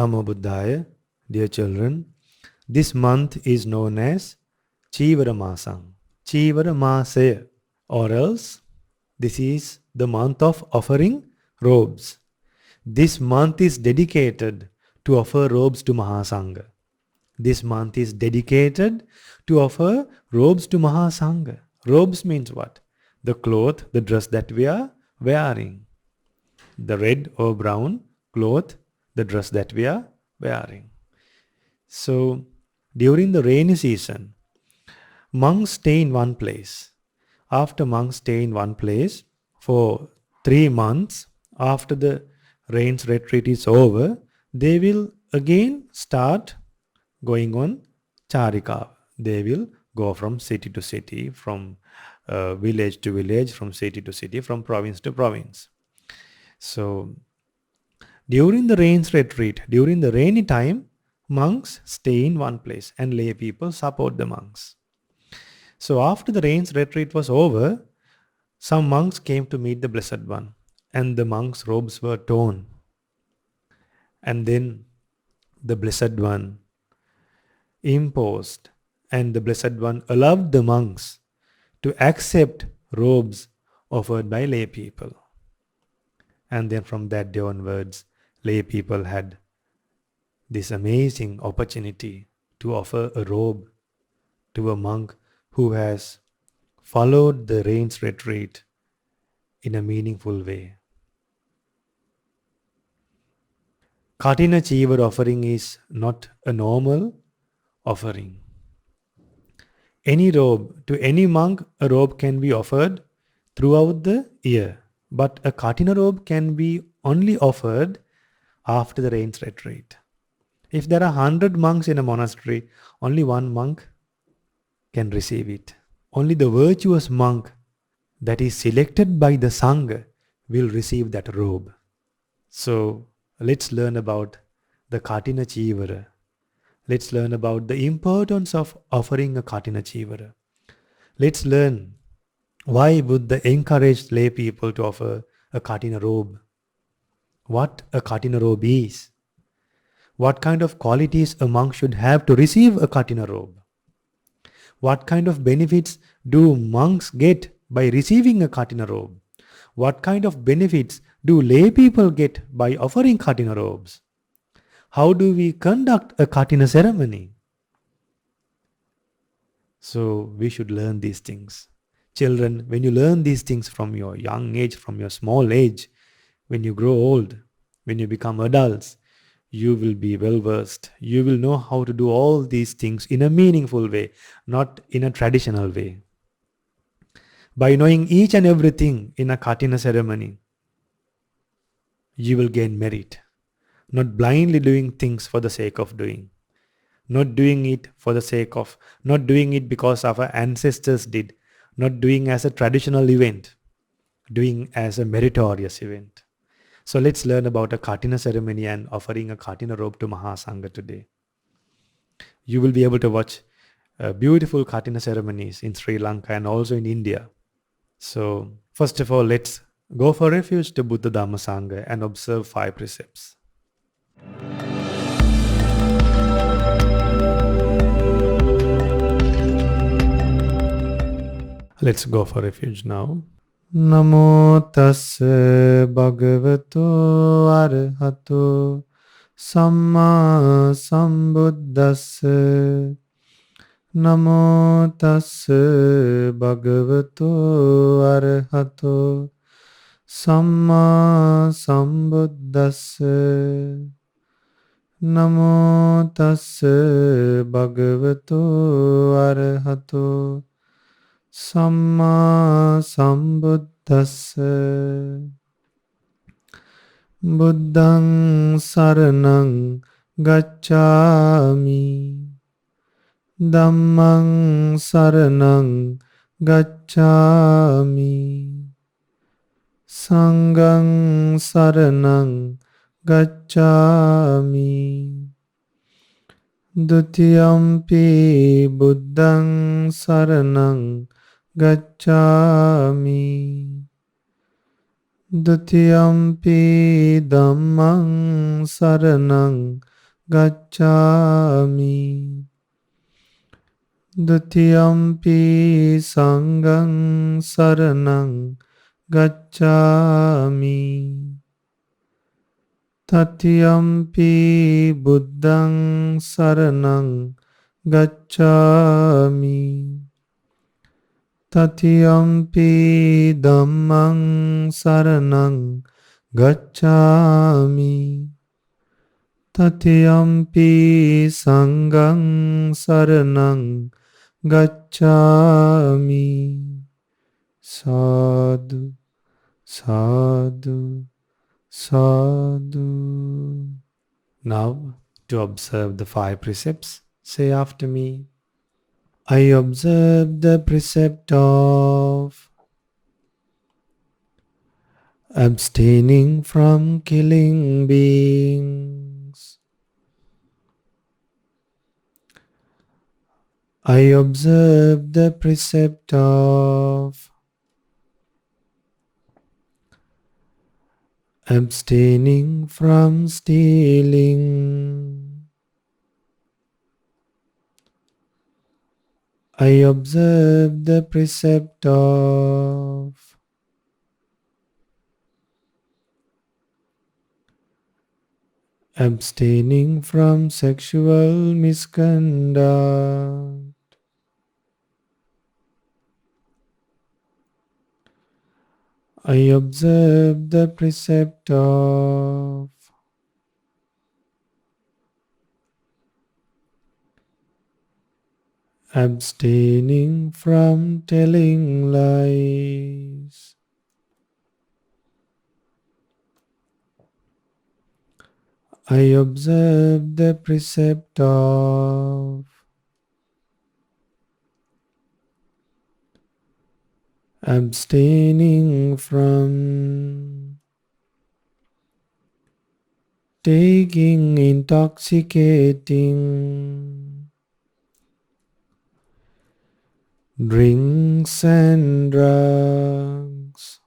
Namo Buddhaya, dear children. This month is known as Cheevara Masang, Cheevara Masaya, or else this is the month of offering robes. This month is dedicated to offer robes to Maha Sangha. This month is dedicated to offer robes to Maha Sangha. Robes means what? The cloth, the dress that we are wearing. The red or brown cloth, the dress that we are wearing. So, during the rainy season, monks stay in one place. After monks stay in one place for 3 months, after the rains retreat is over, they will again start going on charika. They will go from city to city, from village to village, from city to city, from province to province. So, during the rains retreat, during the rainy time, monks stay in one place and lay people support the monks. So after the rains retreat was over, some monks came to meet the Blessed One, and the monks' robes were torn. And then the Blessed One imposed, and the Blessed One allowed the monks to accept robes offered by lay people. And then from that day onwards, lay people had this amazing opportunity to offer a robe to a monk who has followed the rains retreat in a meaningful way. Katina Cheevara offering is not a normal offering. Any robe, to any monk, a robe can be offered throughout the year. But a Katina robe can be only offered after the rains retreat. If there are 100 monks in a monastery, only one monk can receive it. Only the virtuous monk that is selected by the Sangha will receive that robe. So let's learn about the Katina Cheevara. Let's learn about the importance of offering a Katina Cheevara. Let's learn why Buddha encouraged lay people to offer a Katina robe. What a Katina robe is. What kind of qualities a monk should have to receive a Katina robe. What kind of benefits do monks get by receiving a Katina robe? What kind of benefits do lay people get by offering Katina robes? How do we conduct a Katina ceremony? So we should learn these things. Children, when you learn these things from your young age, from your small age, when you grow old, when you become adults, you will be well versed. You will know how to do all these things in a meaningful way, not in a traditional way. By knowing each and everything in a Katina ceremony, you will gain merit. Not blindly doing things for the sake of doing. Not doing it for the sake of, not doing it because our ancestors did. Not doing as a traditional event. Doing as a meritorious event. So let's learn about a Katina ceremony and offering a Katina robe to Maha Sangha today. You will be able to watch beautiful Katina ceremonies in Sri Lanka and also in India. So first of all, let's go for refuge to Buddha Dhamma Sangha and observe 5 precepts. Let's go for refuge now. Namo tassa bhagavato arahato samma sambuddhassa. Namo tassa bhagavato arahato samma sambuddhassa. Namo tassa bhagavato arahato Samma sambuddhassa. Buddhaṃ saraṇaṃ gacchāmi. Dhammaṃ saraṇaṃ gacchāmi. Sanghaṃ saraṇaṃ gacchāmi. Dutiyampi buddhaṃ saraṇaṃ gacchāmi. Dutiyampi dhammaṃ saraṇaṃ gacchami. Dutiyampi sanghang saranang gacchami. Tatiyampi buddhang saranang gacchami. Tatiyampi dhammang saranang gacchami. Tatiyampi sanghang saranang gacchami. Sadhu, sadhu, sadhu. Now, to observe the 5 precepts, say after me. I observe the precept of abstaining from killing beings. I observe the precept of abstaining from stealing. I observe the precept of abstaining from sexual misconduct. I observe the precept of abstaining from telling lies. I observe the precept of abstaining from taking intoxicating drinks and drugs.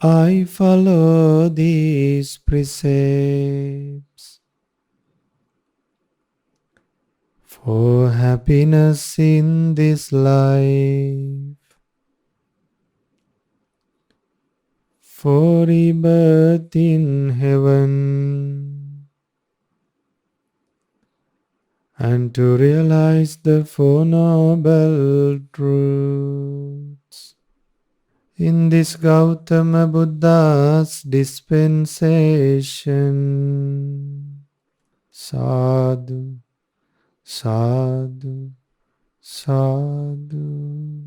I follow these precepts for happiness in this life, for rebirth in heaven, and to realize the Four Noble Truths. In this Gautama Buddha's dispensation, sadhu, sadhu, sadhu.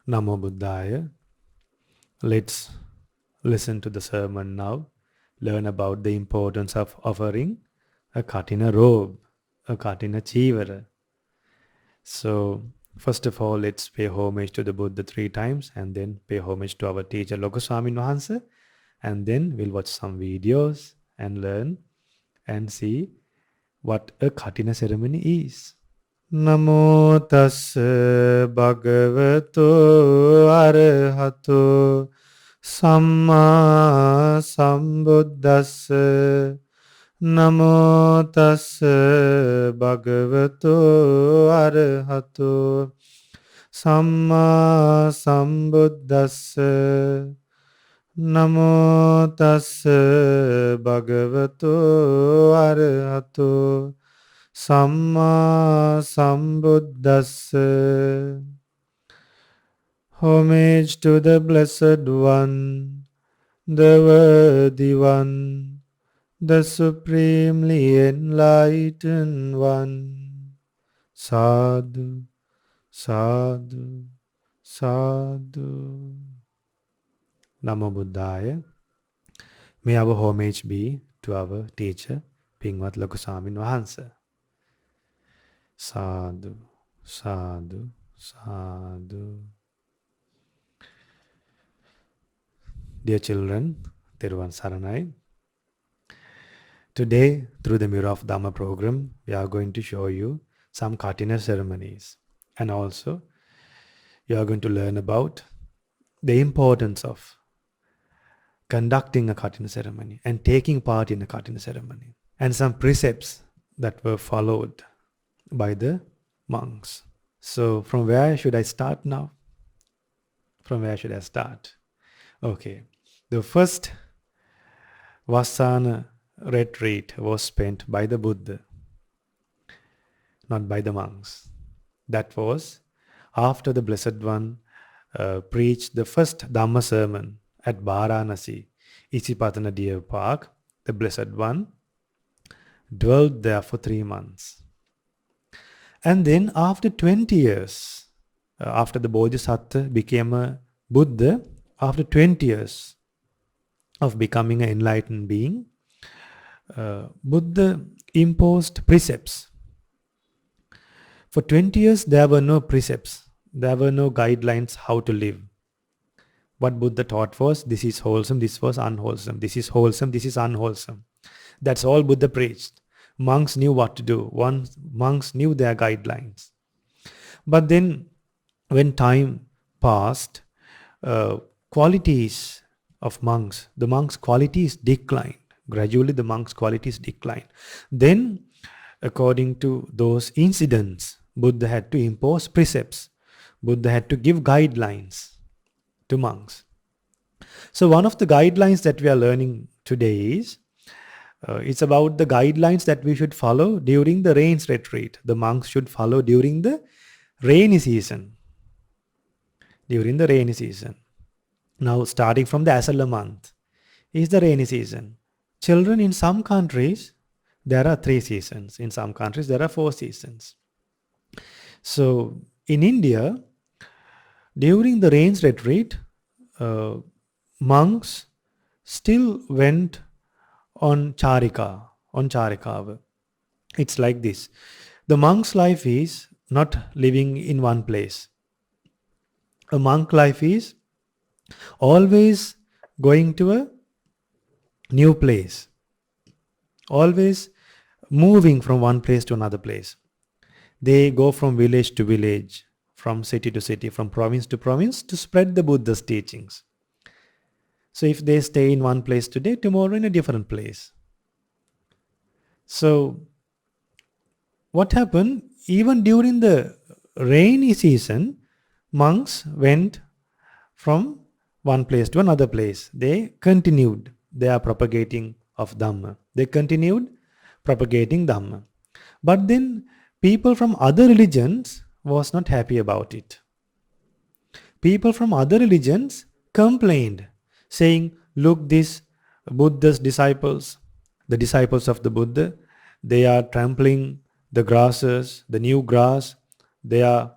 Namo Buddhaya. Let's listen to the sermon now. Learn about the importance of offering a Katina robe, a Katina Cheevara. So, first of all, let's pay homage to the Buddha 3 times and then pay homage to our teacher Lokaswami Wahansa. And then we'll watch some videos and learn and see what a Katina ceremony is. Namo tassa bhagavato arahato samma sambuddhassa. Namo tassa bhagavato arahato samma sambuddhassa. Namo tassa bhagavato arahato samma sambuddhassa. Homage to the Blessed One, the Worthy One, the Supremely Enlightened One. Sadhu, sadhu, sadhu. Namo Buddhaya. May our homage be to our teacher, Pingwat Lokaswami Wahansa. Sadhu, sadhu, sadhu. Dear children, Thiruvan Saranai. Today, through the Mirror of Dhamma program, we are going to show you some Katina ceremonies. And also, you are going to learn about the importance of conducting a Katina ceremony and taking part in a Katina ceremony, and some precepts that were followed by the monks. So from where should I start now? From where should I start? Okay. The first Vassana retreat was spent by the Buddha, not by the monks. That was after the Blessed One preached the first Dhamma sermon at Varanasi, Isipatana Deer Park. The Blessed One dwelled there for 3 months. And then after 20 years, after the Bodhisattva became a Buddha, after 20 years of becoming an enlightened being, Buddha imposed precepts. For 20 years, there were no precepts. There were no guidelines how to live. What Buddha taught was, this is wholesome, this was unwholesome. This is wholesome, this is unwholesome. That's all Buddha preached. Monks knew what to do. Monks knew their guidelines. But then, when time passed, qualities of monks, the monks' qualities declined. Gradually, the monks' qualities declined. Then, according to those incidents, Buddha had to impose precepts. Buddha had to give guidelines to monks. So one of the guidelines that we are learning today is, it's about the guidelines that we should follow during the rains retreat. The monks should follow during the rainy season. During the rainy season. Now, starting from the Asala month is the rainy season. Children, in some countries, there are 3 seasons. In some countries, there are 4 seasons. So, in India, during the rains retreat, monks still went on Charikava. It's like this. The monk's life is not living in one place. A monk life is always going to a new place. Always moving from one place to another place. They go from village to village, from city to city, from province to province to spread the Buddha's teachings. So if they stay in one place today, tomorrow in a different place. So what happened? Even during the rainy season, monks went from one place to another place. They continued their propagating of Dhamma. They continued propagating Dhamma. But then people from other religions was not happy about it. People from other religions complained, saying, look, this Buddha's disciples, the disciples of the Buddha, they are trampling the grasses, the new grass, they are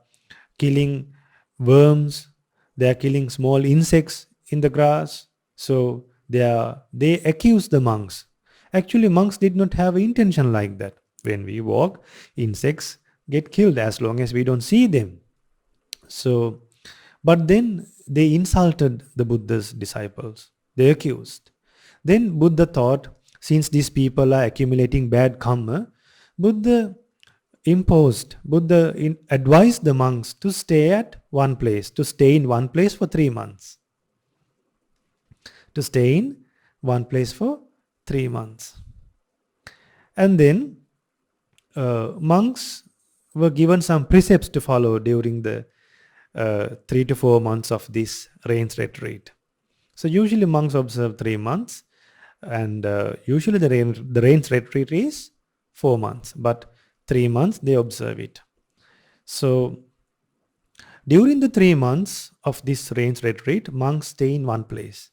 killing worms, they are killing small insects in the grass. So they accuse the monks. Actually, monks did not have intention like that. When we walk, insects get killed as long as we don't see them. So, but then they insulted the Buddha's disciples. They accused. Then Buddha thought, since these people are accumulating bad karma, Buddha advised the monks to stay at one place, to stay in one place for 3 months. To stay in one place for 3 months. And then monks were given some precepts to follow during the 3 to 4 months of this rains retreat. So usually monks observe 3 months, and usually the rains retreat is 4 months, but 3 months they observe it. So during the 3 months of this rains retreat, monks stay in one place.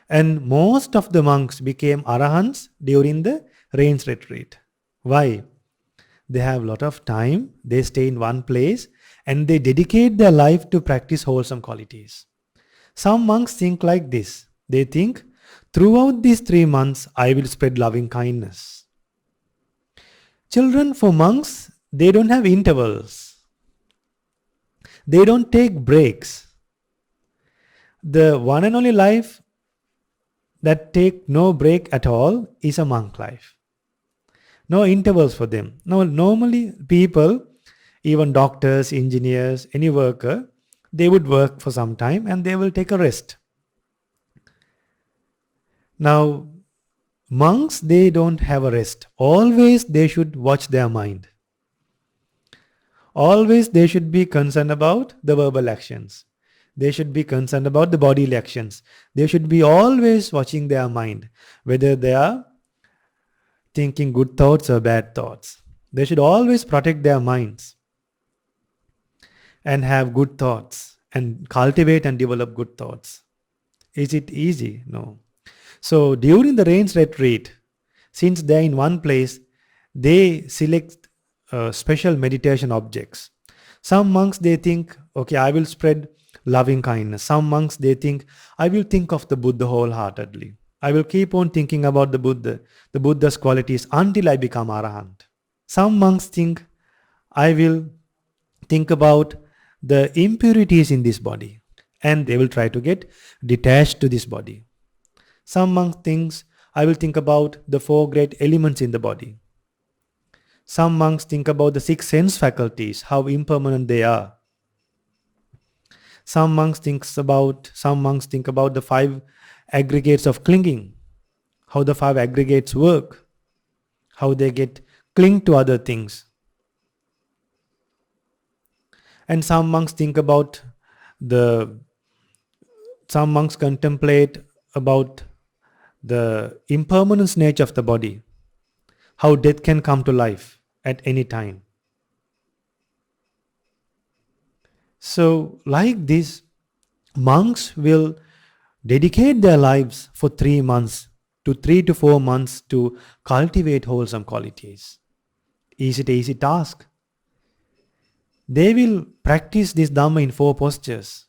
And most of the monks became arahants during the rains retreat. Why? They have a lot of time, they stay in one place, and they dedicate their life to practice wholesome qualities. Some monks think like this. They think, throughout these 3 months, I will spread loving kindness. Children, for monks, they don't have intervals. They don't take breaks. The one and only life that take no break at all is a monk life. No intervals for them. Now, normally people, even doctors, engineers, any worker, They would work for some time and they will take a rest. Now, monks, they don't have a rest. Always they should watch their mind. Always they should be concerned about the verbal actions. They should be concerned about the bodily actions. They should be always watching their mind, whether they are thinking good thoughts or bad thoughts. They should always protect their minds and have good thoughts and cultivate and develop good thoughts. Is it easy? No. So during the rains retreat, since they're in one place, they select special meditation objects. Some monks, they think, okay, I will spread loving kindness. Some monks, they think, I will think of the Buddha wholeheartedly. I will keep on thinking about the Buddha's qualities until I become Arahant. Some monks think, I will think about the impurities in this body, and they will try to get detached to this body. Some monks thinks, I will think about the 4 great elements in the body. Some monks think about the 6 sense faculties, how impermanent they are. Some monks think about the 5 aggregates of clinging, how the 5 aggregates work, how they get cling to other things. And some monks contemplate about the impermanence nature of the body, how death can come to life at any time. So like this, monks will dedicate their lives for 3 months to 3 to 4 months to cultivate wholesome qualities. Is it an easy task? They will practice this Dhamma in 4 postures.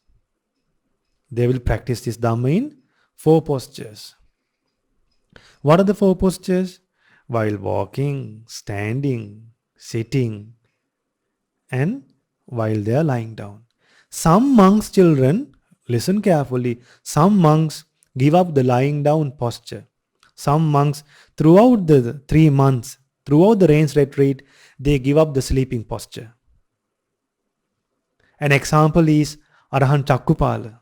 What are the 4 postures? While walking, standing, sitting, and while they are lying down. Some monks' children, listen carefully, some monks give up the lying down posture. Some monks, throughout the 3 months, throughout the rains retreat, they give up the sleeping posture. An example is Arahant Chakkupala.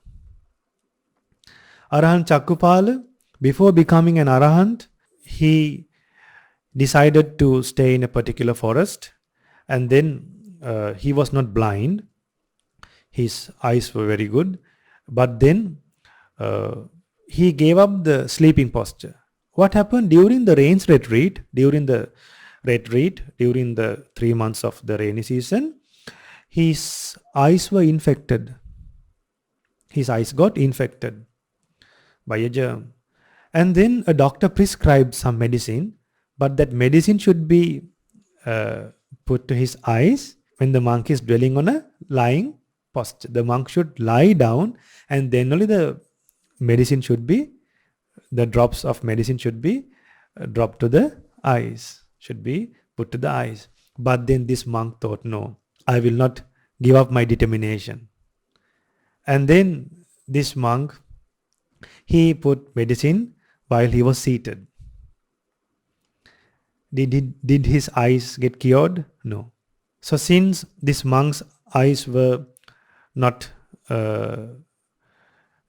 Arahant Chakkupala, before becoming an Arahant, he decided to stay in a particular forest, and then he was not blind. His eyes were very good, but then he gave up the sleeping posture. What happened during the rains retreat, during the 3 months of the rainy season, his eyes were infected. His eyes got infected by a germ. And then a doctor prescribed some medicine, but that medicine should be put to his eyes when the monk is dwelling on a lying posture. The monk should lie down, and then only the drops of medicine should be dropped to the eyes, should be put to the eyes. But then this monk thought, no, I will not give up my determination. And then this monk, he put medicine while he was seated. Did his eyes get cured? No. So since this monk's eyes were not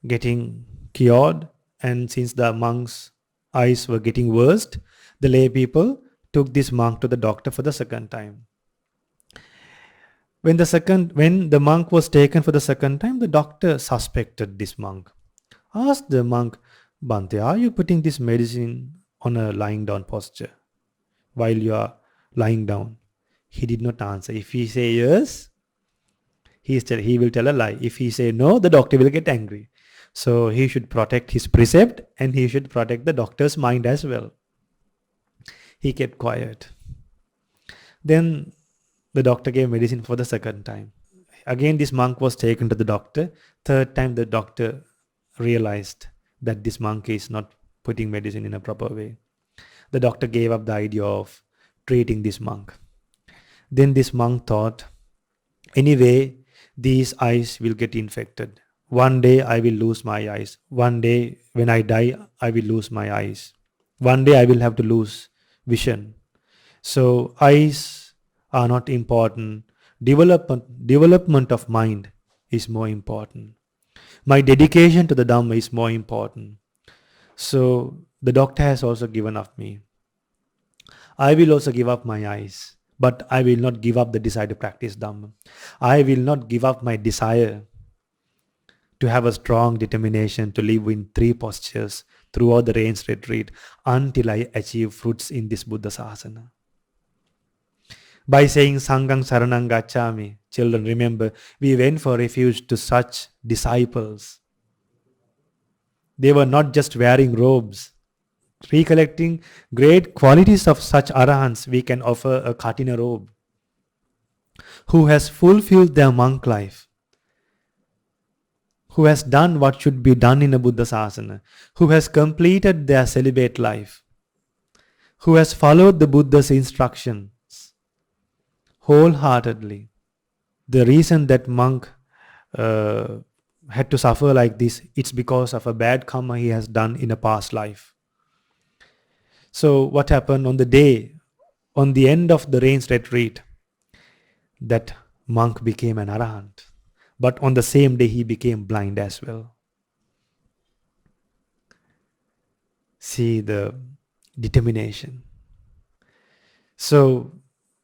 getting cured, and since the monk's eyes were getting worse, the lay people took this monk to the doctor for the second time. When the monk was taken for the second time, the doctor suspected this monk. Asked the monk, Bhante, are you putting this medicine on a lying down posture while you are lying down? He did not answer. If he say yes, he will tell a lie. If he say no, the doctor will get angry. So he should protect his precept, and he should protect the doctor's mind as well. He kept quiet. Then the doctor gave medicine for the second time. Again, this monk was taken to the doctor. Third time, the doctor realized that this monk is not putting medicine in a proper way. The doctor gave up the idea of treating this monk. Then this monk thought, anyway, these eyes will get infected. One day I will lose my eyes. One day when I die, I will lose my eyes. One day I will have to lose vision. So eyes are not important. Development of mind is more important. My dedication to the Dhamma is more important. So the doctor has also given up me. I will also give up my eyes, but I will not give up the desire to practice Dhamma. I will not give up my desire to have a strong determination to live in 3 postures throughout the rains retreat until I achieve fruits in this Buddha Sasana. By saying Sanghang Saranang Gacchami, children, remember, we went for refuge to such disciples. They were not just wearing robes. Recollecting great qualities of such arahants, we can offer a Katina robe, who has fulfilled their monk life, who has done what should be done in a Buddha Sasana, who has completed their celibate life, who has followed the Buddha's instructions wholeheartedly. The reason that monk had to suffer like this, it's because of a bad karma he has done in a past life. So what happened on the end of the rains retreat, that monk became an arahant. But on the same day he became blind as well. See the determination. So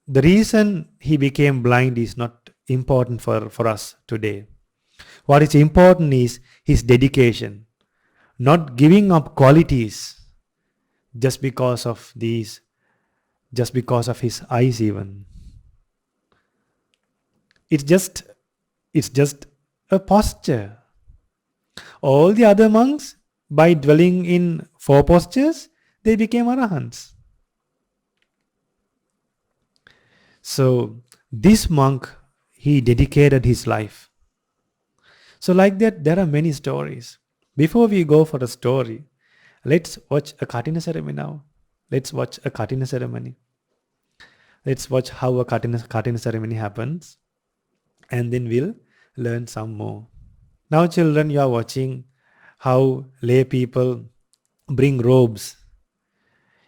the reason he became blind is not important for us today. What is important is his dedication, not giving up qualities just because of his eyes even. It's just a posture. All the other monks, by dwelling in 4 postures, they became arahants. So this monk, he dedicated his life. So like that, there are many stories. Before we go for a story, let's watch a Katina ceremony now. Let's watch a Katina ceremony. Let's watch how a Katina ceremony happens. And then we'll learn some more. Now children, you are watching how lay people bring robes.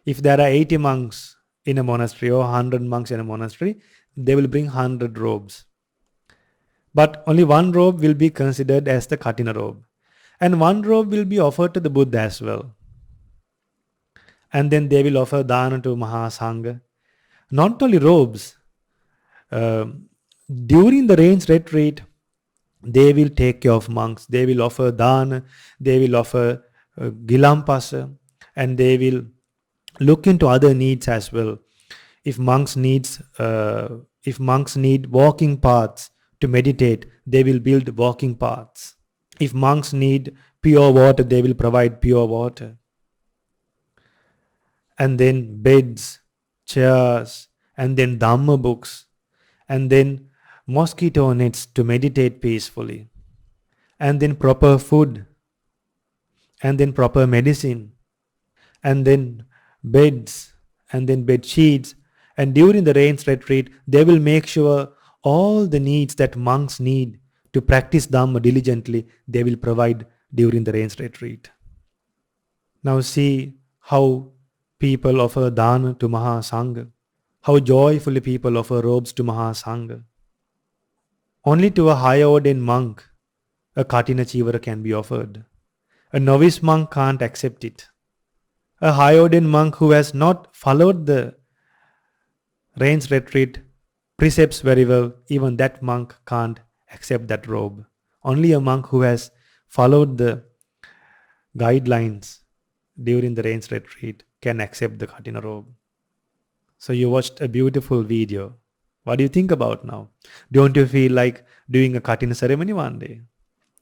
If there are 80 monks in a monastery or 100 monks in a monastery, they will bring 100 robes. But only one robe will be considered as the Katina robe. And one robe will be offered to the Buddha as well. And then they will offer dana to Maha Sangha. Not only robes, during the rains retreat, they will take care of monks. They will offer dana, they will offer gilampasa, and they will look into other needs as well. If monks need walking paths to meditate, they will build walking paths. If monks need pure water, they will provide pure water. And then beds, chairs, and then Dhamma books, and then mosquito nets to meditate peacefully, and then proper food, and then proper medicine, and then beds, and then bed sheets. And during the rains retreat, they will make sure all the needs that monks need to practice Dhamma diligently, they will provide during the rains retreat. Now see how people offer dana to Maha Sangha, how joyfully people offer robes to Maha Sangha. Only to a high ordained monk, a Katina Cheevara can be offered. A novice monk can't accept it. A high ordained monk who has not followed the rains retreat precepts very well, even that monk can't accept that robe. Only a monk who has followed the guidelines during the rains retreat can accept the Katina robe. So you watched a beautiful video. What do you think about now? Don't you feel like doing a Katina ceremony one day?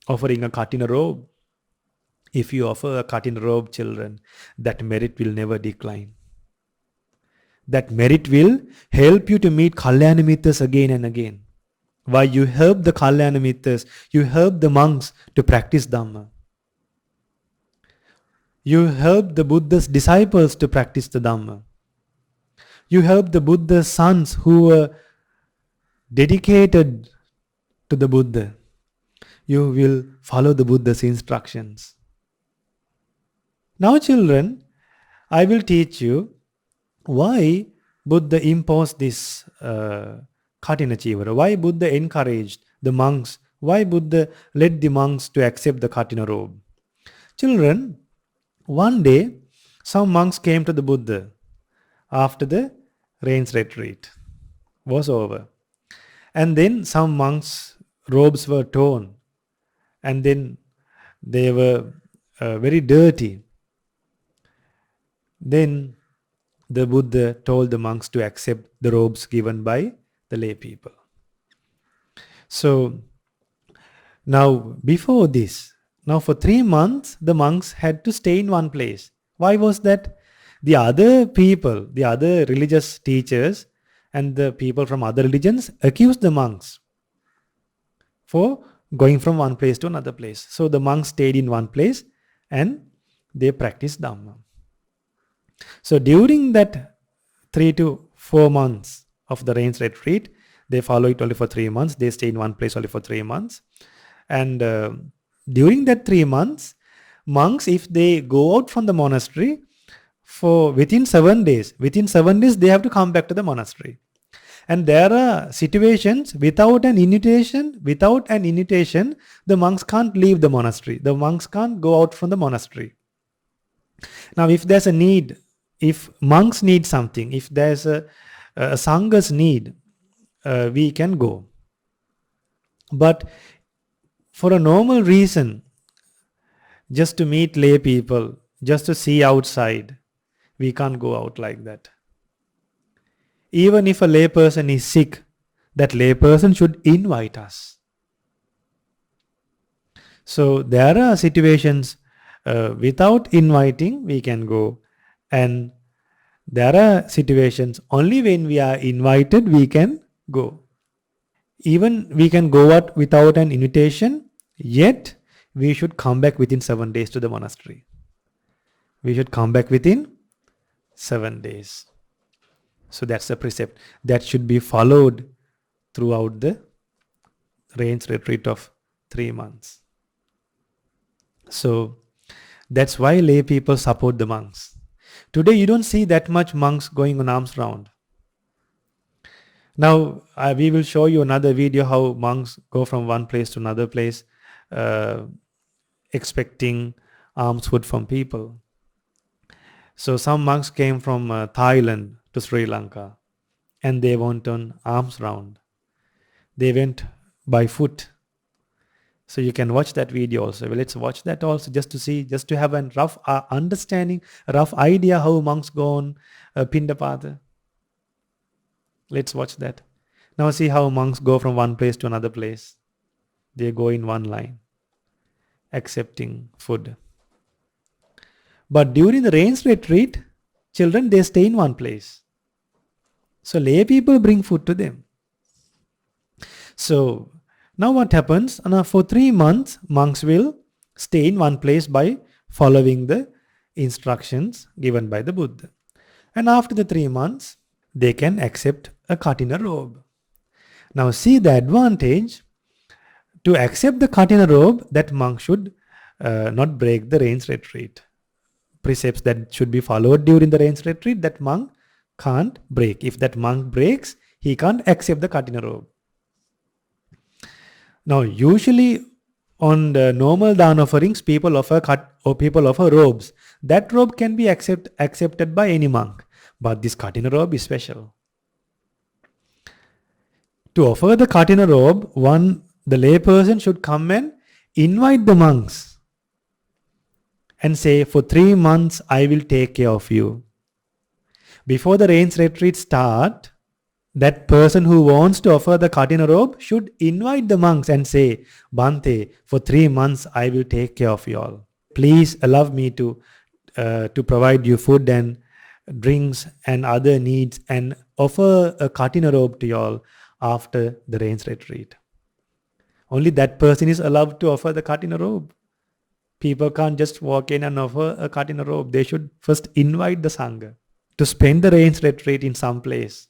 Offering a Katina robe? If you offer a Katina robe, children, that merit will never decline. That merit will help you to meet Kalyana Mittas again and again. Why? You help the Kalyana Mittas, you help the monks to practice Dhamma. You help the Buddha's disciples to practice the Dhamma. You help the Buddha's sons who were dedicated to the Buddha. You will follow the Buddha's instructions. Now children, I will teach you why Buddha imposed this Katina Cheevara. Why Buddha encouraged the monks Why Buddha led the monks to accept the Katina robe? Children, one day some monks came to the Buddha after the rains retreat was over. And then some monks' robes were torn, and then they were very dirty. Then the Buddha told the monks to accept the robes given by the lay people. So now before this, now for 3 months, the monks had to stay in one place. Why was that? The other people, the other religious teachers and the people from other religions accused the monks for going from one place to another place. So the monks stayed in one place and they practiced Dhamma. So during that 3 to 4 months of the rains retreat, they follow it only for 3 months. They stay in one place only for 3 months. And during that 3 months, monks, if they go out from the monastery for within 7 days, they have to come back to the monastery. And there are situations without an invitation, the monks can't leave the monastery. The monks can't go out from the monastery. Now, if there's a need, if monks need something, if there's a Sangha's need, we can go. But for a normal reason, just to meet lay people, just to see outside, we can't go out like that. Even if a lay person is sick, that lay person should invite us. So there are situations without inviting we can go, and there are situations only when we are invited we can go. Even we can go out without an invitation, yet we should come back within 7 days to the monastery. We should come back within 7 days. So that's a precept that should be followed throughout the rains retreat of 3 months. So that's why lay people support the monks. Today you don't see that much monks going on alms round. Now we will show you another video how monks go from one place to another place expecting alms food from people. So some monks came from Thailand to Sri Lanka and they went on alms round. They went by foot. So you can watch that video also. Well, let's watch that also just to see, just to have a rough understanding, a rough idea how monks go on Pindapata. Let's watch that. Now see how monks go from one place to another place. They go in one line, accepting food. But during the rains retreat, children, they stay in one place. So lay people bring food to them. So now what happens? For 3 months, monks will stay in one place by following the instructions given by the Buddha. And after the 3 months, they can accept a Katina robe. Now see the advantage. To accept the Katina robe, that monk should not break the rains retreat. Precepts that should be followed during the rains retreat, that monk can't break. If that monk breaks, he can't accept the Katina robe. Now usually on the normal Dhamma offerings, people offer robes. That robe can be accepted by any monk. But this Katina robe is special. To offer the Katina robe, the lay person should come and invite the monks and say, for 3 months I will take care of you. Before the rains retreat start, that person who wants to offer the Katina robe should invite the monks and say, Bhante, for 3 months I will take care of you all. Please allow me to provide you food and drinks and other needs and offer a Katina robe to you all after the rains retreat. Only that person is allowed to offer the Katina robe. People can't just walk in and offer a Katina robe. They should first invite the Sangha to spend the rains retreat in some place.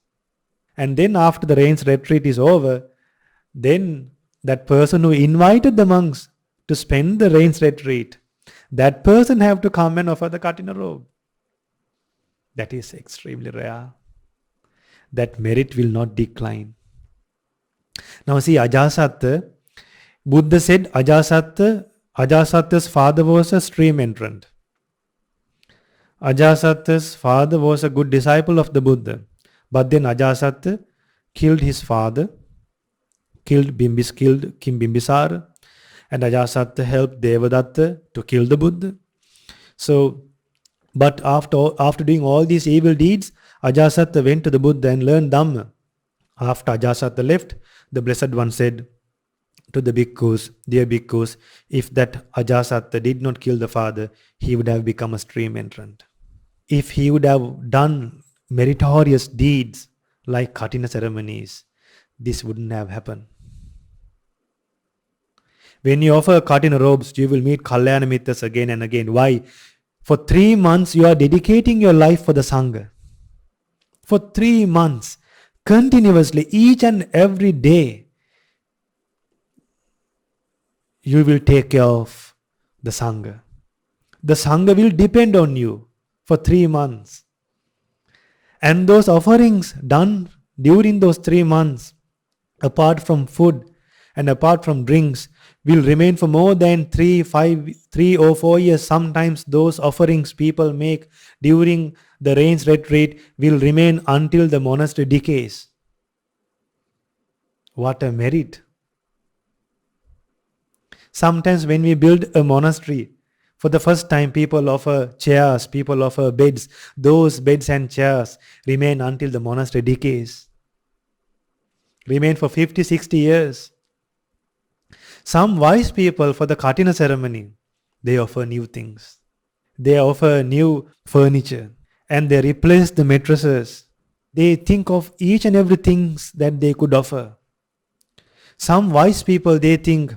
And then after the rains retreat is over, then that person who invited the monks to spend the rains retreat, that person have to come and offer the Katina robe. That is extremely rare. That merit will not decline. Now see, Ajasatta, Buddha said Ajasatta's father was a stream entrant. Ajasatta's father was a good disciple of the Buddha. But then Ajasatta killed his father, killed King Bimbisara, and Ajasatta helped Devadatta to kill the Buddha. So, but after doing all these evil deeds, Ajasatta went to the Buddha and learned Dhamma. After Ajasatta left, the Blessed One said to the bhikkhus, dear bhikkhus, if that Ajasatta did not kill the father, he would have become a stream entrant. If he would have done meritorious deeds like Katina ceremonies, this wouldn't have happened. When you offer Katina robes, you will meet Kalyana Mitras again and again. Why? For 3 months, you are dedicating your life for the Sangha. For 3 months, continuously, each and every day, you will take care of the Sangha. The Sangha will depend on you for 3 months. And those offerings done during those 3 months, apart from food and apart from drinks, will remain for more than 3 or 4 years. Sometimes those offerings people make during the rains retreat will remain until the monastery decays. What a merit. Sometimes when we build a monastery, for the first time people offer chairs, people offer beds. Those beds and chairs remain until the monastery decays. Remain for 50, 60 years. Some wise people for the Katina ceremony, they offer new things. They offer new furniture and they replace the mattresses. They think of each and every thing that they could offer. Some wise people, they think,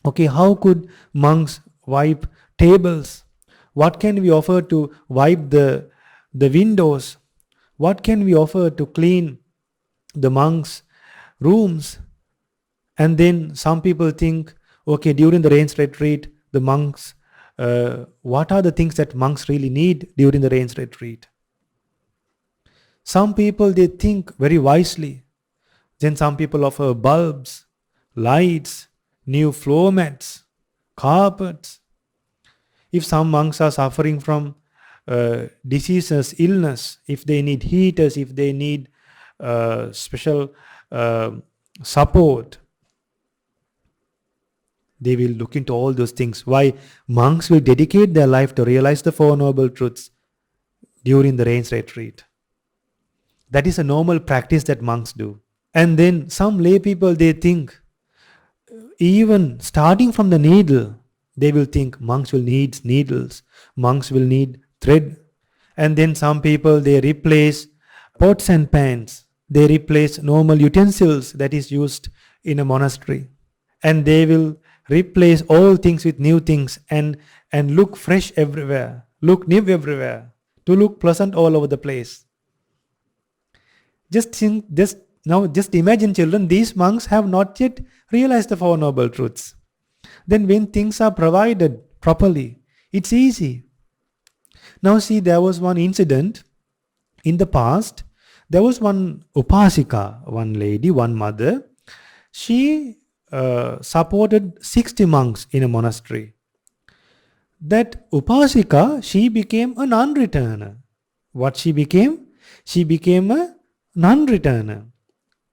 okay, how could monks wipe tables? What can we offer to wipe the windows? What can we offer to clean the monks' rooms? And then some people think, okay, during the rains retreat, the monks, what are the things that monks really need during the rains retreat? Some people, they think very wisely. Then some people offer bulbs, lights, new floor mats, carpets. If some monks are suffering from diseases, illness, if they need heaters, if they need special support, they will look into all those things. Why? Monks will dedicate their life to realize the Four Noble Truths during the rains retreat. That is a normal practice that monks do. And then some lay people, they think, even starting from the needle, they will think monks will need needles, monks will need thread. And then some people, they replace pots and pans. They replace normal utensils that is used in a monastery. And they will replace all things with new things and look fresh everywhere, look new everywhere, to look pleasant all over the place. Just imagine, children, these monks have not yet realized the Four Noble Truths. Then when things are provided properly, it's easy. Now see, there was one incident in the past. There was one upasika, one lady, one mother. She supported 60 monks in a monastery. That upasika, she became a non-returner. What she became? She became a non-returner.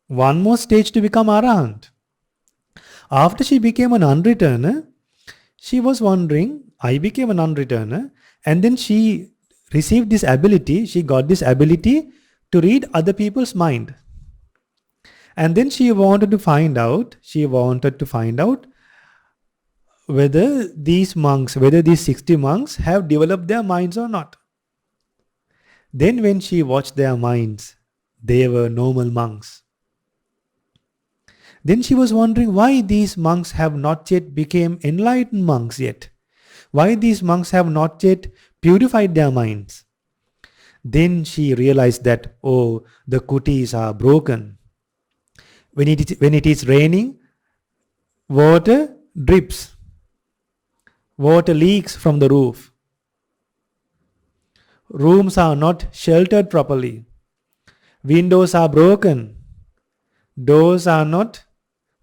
One more stage to become arahant. After she became a non-returner, she was wondering, I became a non-returner, and then she received this ability, she got this ability to read other people's mind. And then she wanted to find out whether these 60 monks have developed their minds or not. Then when she watched their minds, they were normal monks. Then she was wondering why these monks have not yet become enlightened monks yet. Why these monks have not yet purified their minds. Then she realized that, oh, the kutis are broken. When it is raining, water drips. Water leaks from the roof. Rooms are not sheltered properly. Windows are broken. Doors are not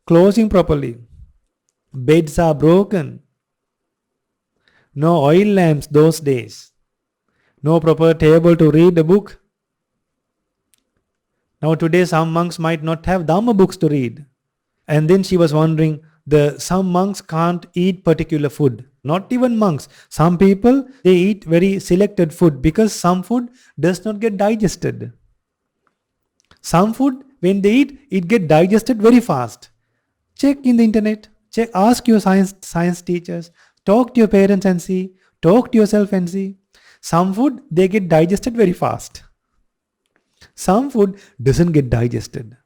closing properly. Beds are broken. No oil lamps those days. No proper table to read a book. Now today some monks might not have Dhamma books to read. And then she was wondering, some monks can't eat particular food. Not even monks. Some people, they eat very selected food because some food does not get digested. Some food, when they eat, it get digested very fast. Check in the internet. Ask your science teachers. Talk to your parents and see. Talk to yourself and see. Some food, they get digested very fast. Some food doesn't get digested.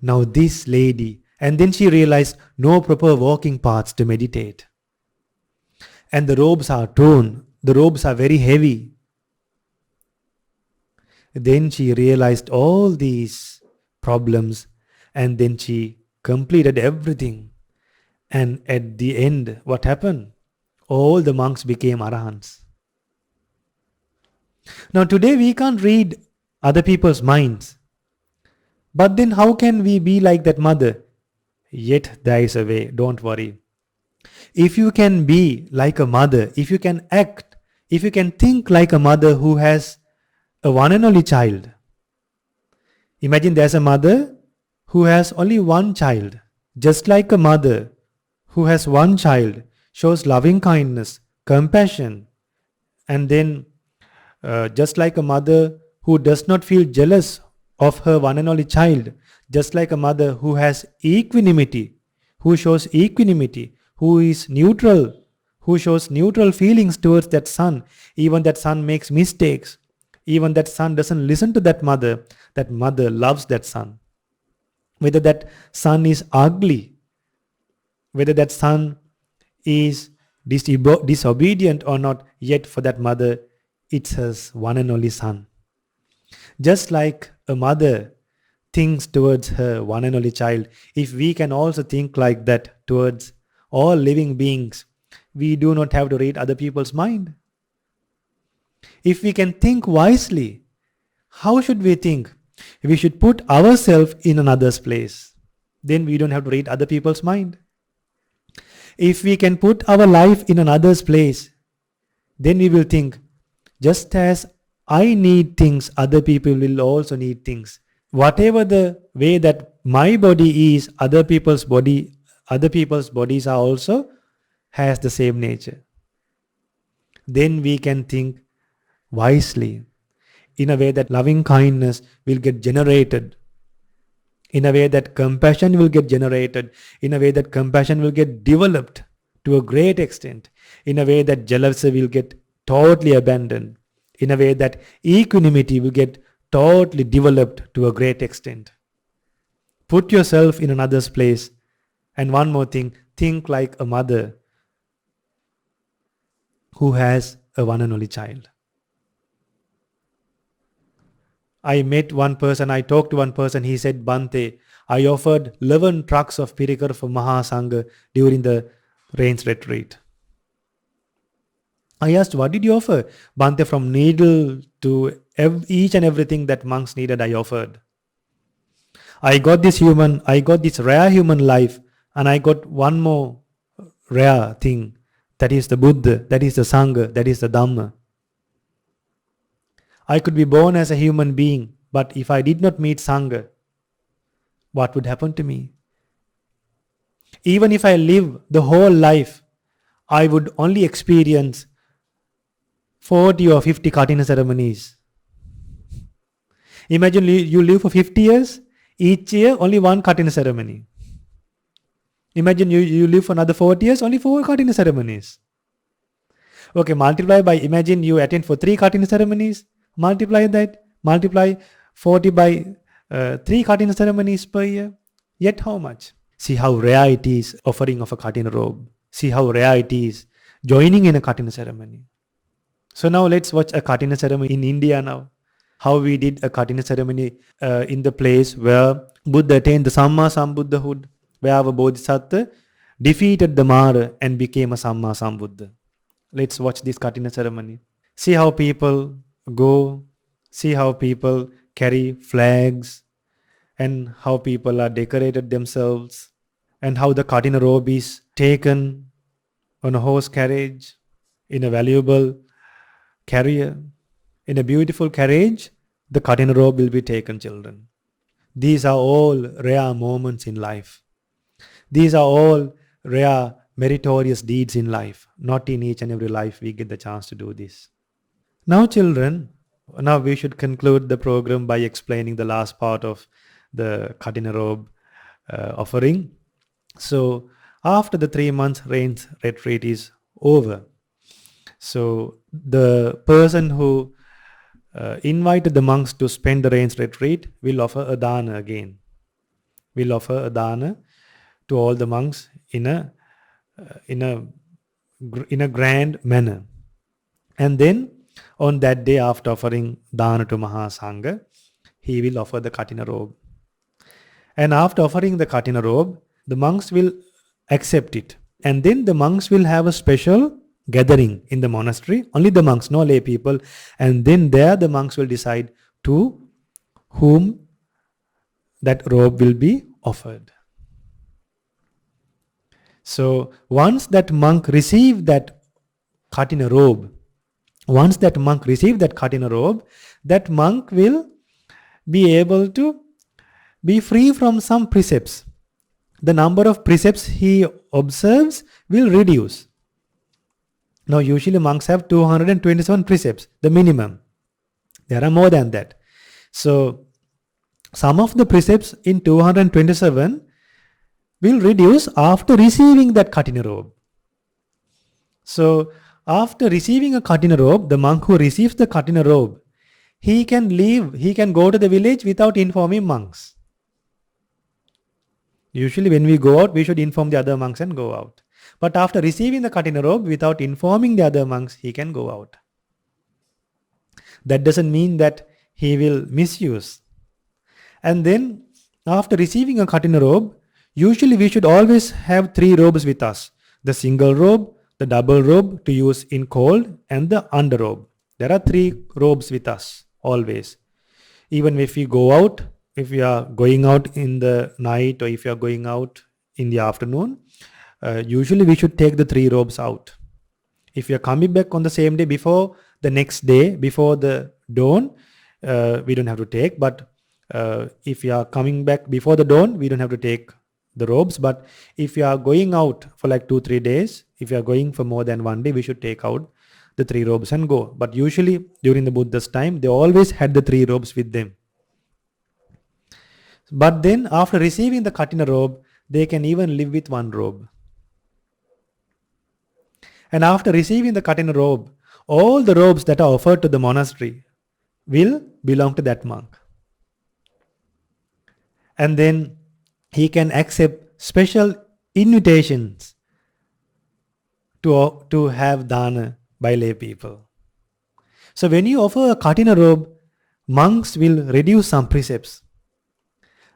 Now this lady, and then she realized no proper walking paths to meditate. And the robes are torn. The robes are very heavy. Then she realized all these problems, and then she completed everything. And at the end, what happened? All the monks became arahants. Now today we can't read other people's minds. But then how can we be like that mother? Yet there is a way, don't worry. If you can be like a mother, if you can act, if you can think like a mother who has a one and only child. Imagine there's a mother who has only one child. Just like a mother who has one child shows loving kindness, compassion, and then just like a mother who does not feel jealous of her one and only child, just like a mother who has equanimity, who shows equanimity, who is neutral, who shows neutral feelings towards that son, even that son makes mistakes, even that son doesn't listen to that mother loves that son. Whether that son is ugly, whether that son is disobedient or not, yet for that mother, it's her one and only son. Just like a mother thinks towards her one and only child, if we can also think like that towards all living beings, we do not have to read other people's mind. If we can think wisely, how should we think? We should put ourselves in another's place. Then we don't have to read other people's mind. If we can put our life in another's place, then we will think, just as I need things, other people will also need things. Whatever the way that my body is, other people's bodies are also has the same nature. Then we can think wisely, in a way that loving kindness will get generated, in a way that compassion will get generated, in a way that compassion will get developed to a great extent, in a way that jealousy will get totally abandoned, in a way that equanimity will get totally developed to a great extent. Put yourself in another's place. And one more thing, think like a mother who has a one and only child. I talked to one person, he said, Bante, I offered 11 trucks of pirikar for Maha Sangha during the rains retreat. I asked, what did you offer? Bante, from needle to each and everything that monks needed, I offered. I got this rare human life, and I got one more rare thing. That is the Buddha, that is the Sangha, that is the Dhamma. I could be born as a human being, but if I did not meet Sangha, what would happen to me? Even if I live the whole life, I would only experience 40 or 50 Katina ceremonies. Imagine you live for 50 years, each year only one Katina ceremony. Imagine you live for another 40 years, only 4 Katina ceremonies. Okay, imagine you attend for 3 Katina ceremonies, multiply 40 by 3 Katina ceremonies per year. Yet how much? See how rare it is offering of a Katina robe. See how rare it is joining in a Katina ceremony. So now let's watch a Katina ceremony in India now. How we did a Katina ceremony in the place where Buddha attained the Samma Sambuddhahood, where our Bodhisattva defeated the Mara and became a Samma Sambuddha. Let's watch this Katina ceremony. See how people go, see how people carry flags, and how people are decorated themselves. and how the Katina robe is taken on a horse carriage, in a valuable carrier, in a beautiful carriage, the Katina robe will be taken, children. These are all rare moments in life. These are all rare meritorious deeds in life. Not in each and every life we get the chance to do this. Now, children, now we should conclude the program by explaining the last part of the Katina robe offering. So, after the 3 months rains retreat is over, so the person who invited the monks to spend the rains retreat will offer a dana again. Will offer a dana to all the monks in a grand manner. And then on that day, after offering dana to Maha Sangha, he will offer the Katina robe. And after offering the Katina robe, the monks will accept it. And then the monks will have a special gathering in the monastery, only the monks, no lay people. And then there the monks will decide to whom that robe will be offered. So once that monk received that Katina robe, that monk will be able to be free from some precepts. The number of precepts he observes will reduce. Now usually monks have 227 precepts, the minimum. There are more than that. So some of the precepts in 227 will reduce after receiving that Katina robe. So after receiving a Katina robe, the monk who receives the Katina robe, he can go to the village without informing monks. Usually when we go out, we should inform the other monks and go out. But after receiving the Katina robe, without informing the other monks, he can go out. That doesn't mean that he will misuse. And then after receiving a Katina robe, usually we should always have 3 robes with us. The single robe, the double robe to use in cold, and the underrobe. There are 3 robes with us always. Even if we go out, if we are going out in the night or if you are going out in the afternoon, usually we should take the 3 robes out. If you are coming back on the same day before the next day, before the dawn, we don't have to take. But if you are coming back before the dawn, we don't have to take the robes. But if you are going out for like 2-3 days, if you are going for more than 1 day, we should take out the 3 robes and go. But usually during the Buddha's time, they always had the 3 robes with them. But then after receiving the Katina robe, they can even live with 1 robe. And after receiving the Katina robe, all the robes that are offered to the monastery will belong to that monk. And then he can accept special invitations to have dana by lay people. So when you offer a Katina robe, monks will reduce some precepts.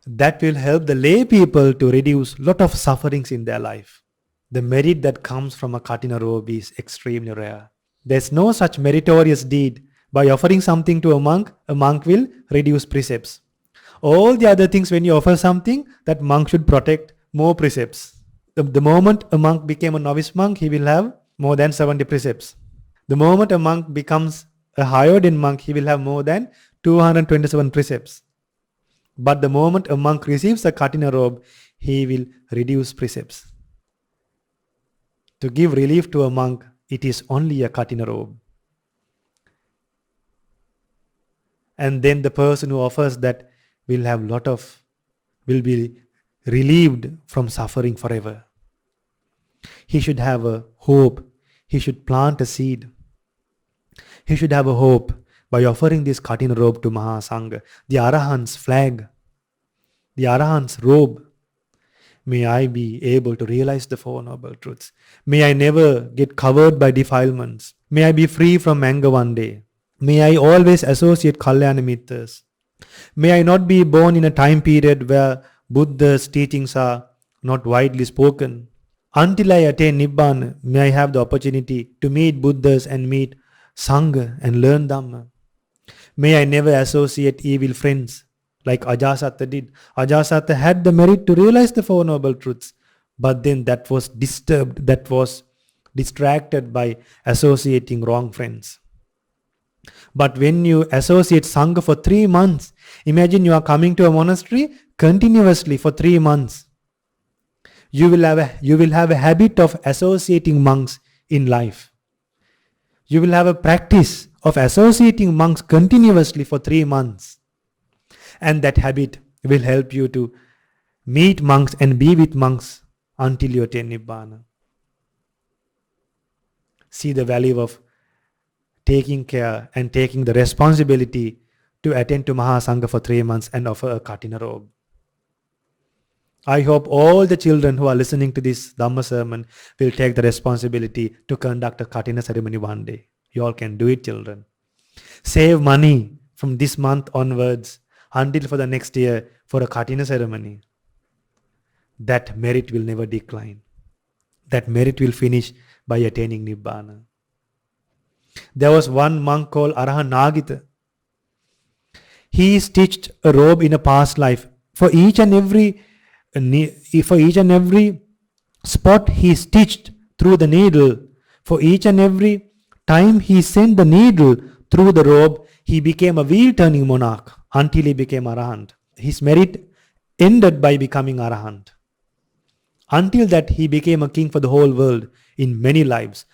That will help the lay people to reduce lot of sufferings in their life. The merit that comes from a Katina robe is extremely rare. There's no such meritorious deed. By offering something to a monk will reduce precepts. All the other things, when you offer something, that monk should protect more precepts. The moment a monk became a novice monk, he will have more than 70 precepts. The moment a monk becomes a higher-ordained monk, he will have more than 227 precepts. But the moment a monk receives a Katina robe, he will reduce precepts. To give relief to a monk, it is only a Katina robe. And then the person who offers that will be relieved from suffering forever. He should have a hope. He should plant a seed. He should have a hope by offering this Katina robe to Maha Sangha, the Arahant's flag, the Arahant's robe. May I be able to realize the Four Noble Truths. May I never get covered by defilements. May I be free from anger one day. May I always associate Kalyana Mittas. May I not be born in a time period where Buddha's teachings are not widely spoken. Until I attain Nibbana, may I have the opportunity to meet Buddhas and meet Sangha and learn Dhamma. May I never associate evil friends like Ajasata did. Ajasata had the merit to realize the Four Noble Truths, but then that was disturbed, that was distracted by associating wrong friends. But when you associate Sangha for 3 months, imagine you are coming to a monastery continuously for 3 months. You will have a habit of associating monks in life. You will have a practice of associating monks continuously for 3 months. And that habit will help you to meet monks and be with monks until you attain Nibbana. See the value of taking care and taking the responsibility to attend to Maha Sangha for 3 months and offer a Katina robe. I hope all the children who are listening to this Dhamma sermon will take the responsibility to conduct a Katina ceremony one day. You all can do it, children. Save money from this month onwards until for the next year for a Katina ceremony. That merit will never decline. That merit will finish by attaining Nibbana. There was one monk called Arahan Nagita. He stitched a robe in a past life. For each and every spot he stitched through the needle, for each and every time he sent the needle through the robe, he became a wheel-turning monarch until he became Arahant. His merit ended by becoming Arahant. Until that, he became a king for the whole world in many lives.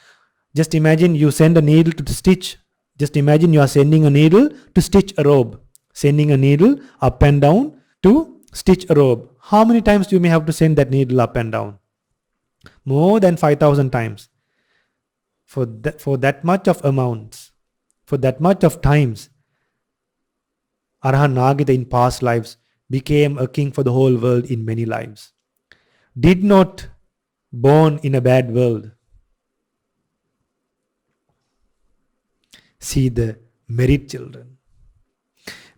Just imagine you send a needle to stitch. Just imagine you are sending a needle to stitch a robe. Sending a needle up and down to stitch a robe. How many times you may have to send that needle up and down? More than 5,000 times. For that much of amounts, for that much of times, Arahan Nagita in past lives became a king for the whole world in many lives. Did not born in a bad world. See the merit, children.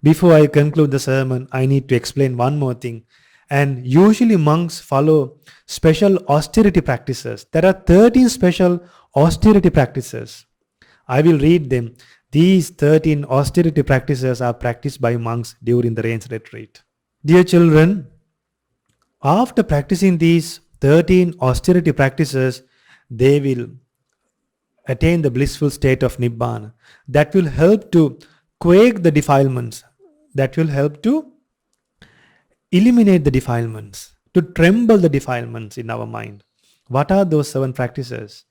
Before I conclude the sermon, I need to explain one more thing. And usually monks follow special austerity practices. There are 13 special austerity practices. I will read them. These 13 austerity practices are practiced by monks during the rains retreat. Dear children, after practicing these 13 austerity practices, they will attain the blissful state of Nibbana. That will help to quake the defilements. That will help to eliminate the defilements, to tremble the defilements in our mind. What are those 7 practices?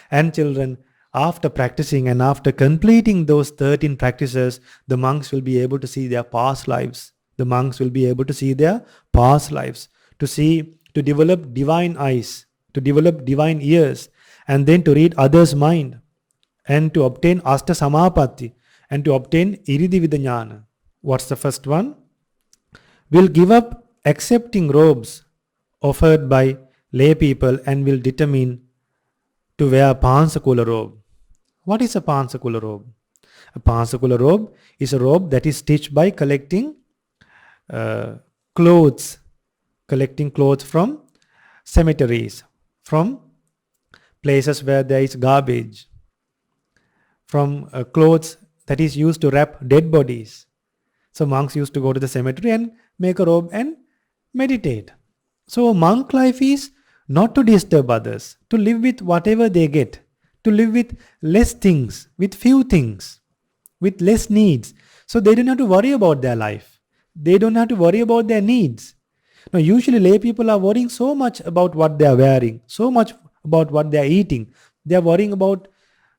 And children, after practicing and after completing those 13 practices, the monks will be able to see their past lives. The monks will be able to see their past lives, to develop divine eyes, to develop divine ears, and then to read others' mind, and to obtain Asta Samapatti, and to obtain Iridivida. What's the first one? Will give up accepting robes offered by lay people and will determine to wear a Pansakula robe. What is a Pansakula robe? A Pansakula robe is a robe that is stitched by collecting clothes from cemeteries, from places where there is garbage, from clothes that is used to wrap dead bodies. So monks used to go to the cemetery and make a robe and meditate. So monk life is not to disturb others, to live with whatever they get, to live with less things, with few things, with less needs. So they don't have to worry about their life. They don't have to worry about their needs. Now usually lay people are worrying so much about what they are wearing, so much about what they are eating. They are worrying about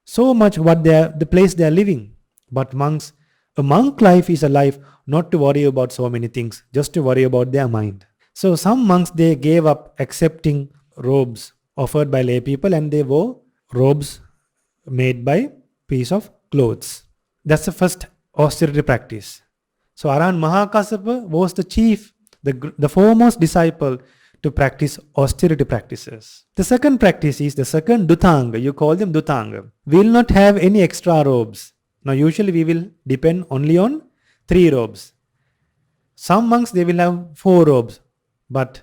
so much the place they are living. But monks, a monk life is a life not to worry about so many things, just to worry about their mind. So some monks, they gave up accepting robes offered by lay people and they wore robes made by piece of clothes. That's the first austerity practice. So Arahan Mahakassapa was the chief, the foremost disciple to practice austerity practices. The second practice is the second Dutanga. You call them Dutanga. We will not have any extra robes. Now usually we will depend only on 3 robes. Some monks, they will have 4 robes. But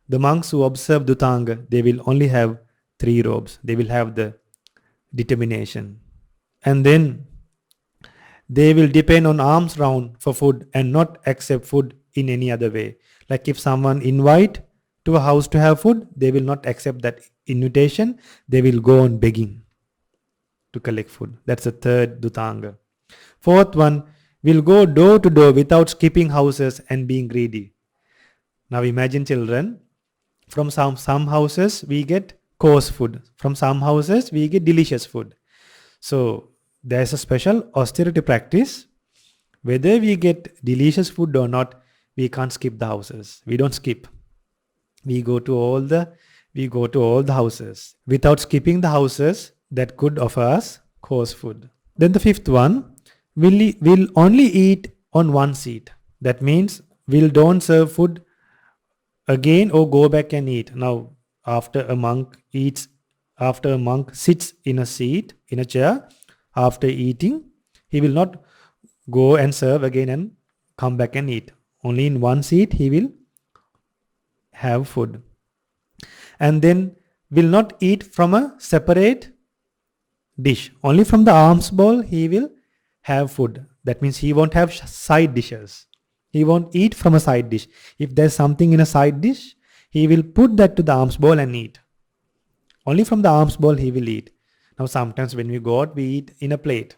the monks who observe Dutanga, they will only have 3 robes. They will have the determination. And then they will depend on alms round for food and not accept food in any other way. Like if someone invite to a house to have food, they will not accept that invitation. They will go on begging to collect food. That's the third Dutanga. Fourth one, will go door to door without skipping houses and being greedy. Now imagine children, from some houses we get coarse food. From some houses we get delicious food. So there's a special austerity practice. Whether we get delicious food or not, we can't skip the houses. We don't skip. We go to all the houses without skipping the houses that could offer us coarse food. Then the fifth one, will only eat on one seat. That means we'll don't serve food again or go back and eat. Now, after a monk sits in a chair, after eating, he will not go and serve again and come back and eat. Only in one seat he will have food. And then will not eat from a separate dish. Only from the alms bowl he will have food. That means he won't have side dishes. He won't eat from a side dish. If there's something in a side dish, he will put that to the alms bowl and eat. Only from the alms bowl he will eat. Now sometimes when we go out, we eat in a plate.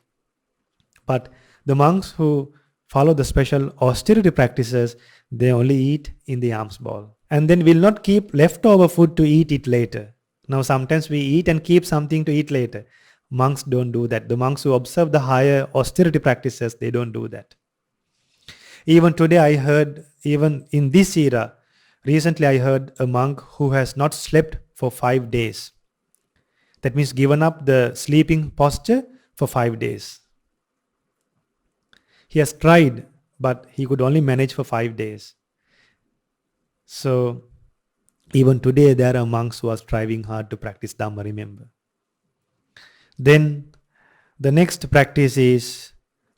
But the monks who follow the special austerity practices, they only eat in the alms bowl. And then will not keep leftover food to eat it later. Now sometimes we eat and keep something to eat later. Monks don't do that. The monks who observe the higher austerity practices, they don't do that. Even today I heard, even in this era, recently I heard a monk who has not slept for 5 days. That means given up the sleeping posture for 5 days. He has tried, but he could only manage for 5 days. So even today there are monks who are striving hard to practice Dhamma, remember. Then the next practice is,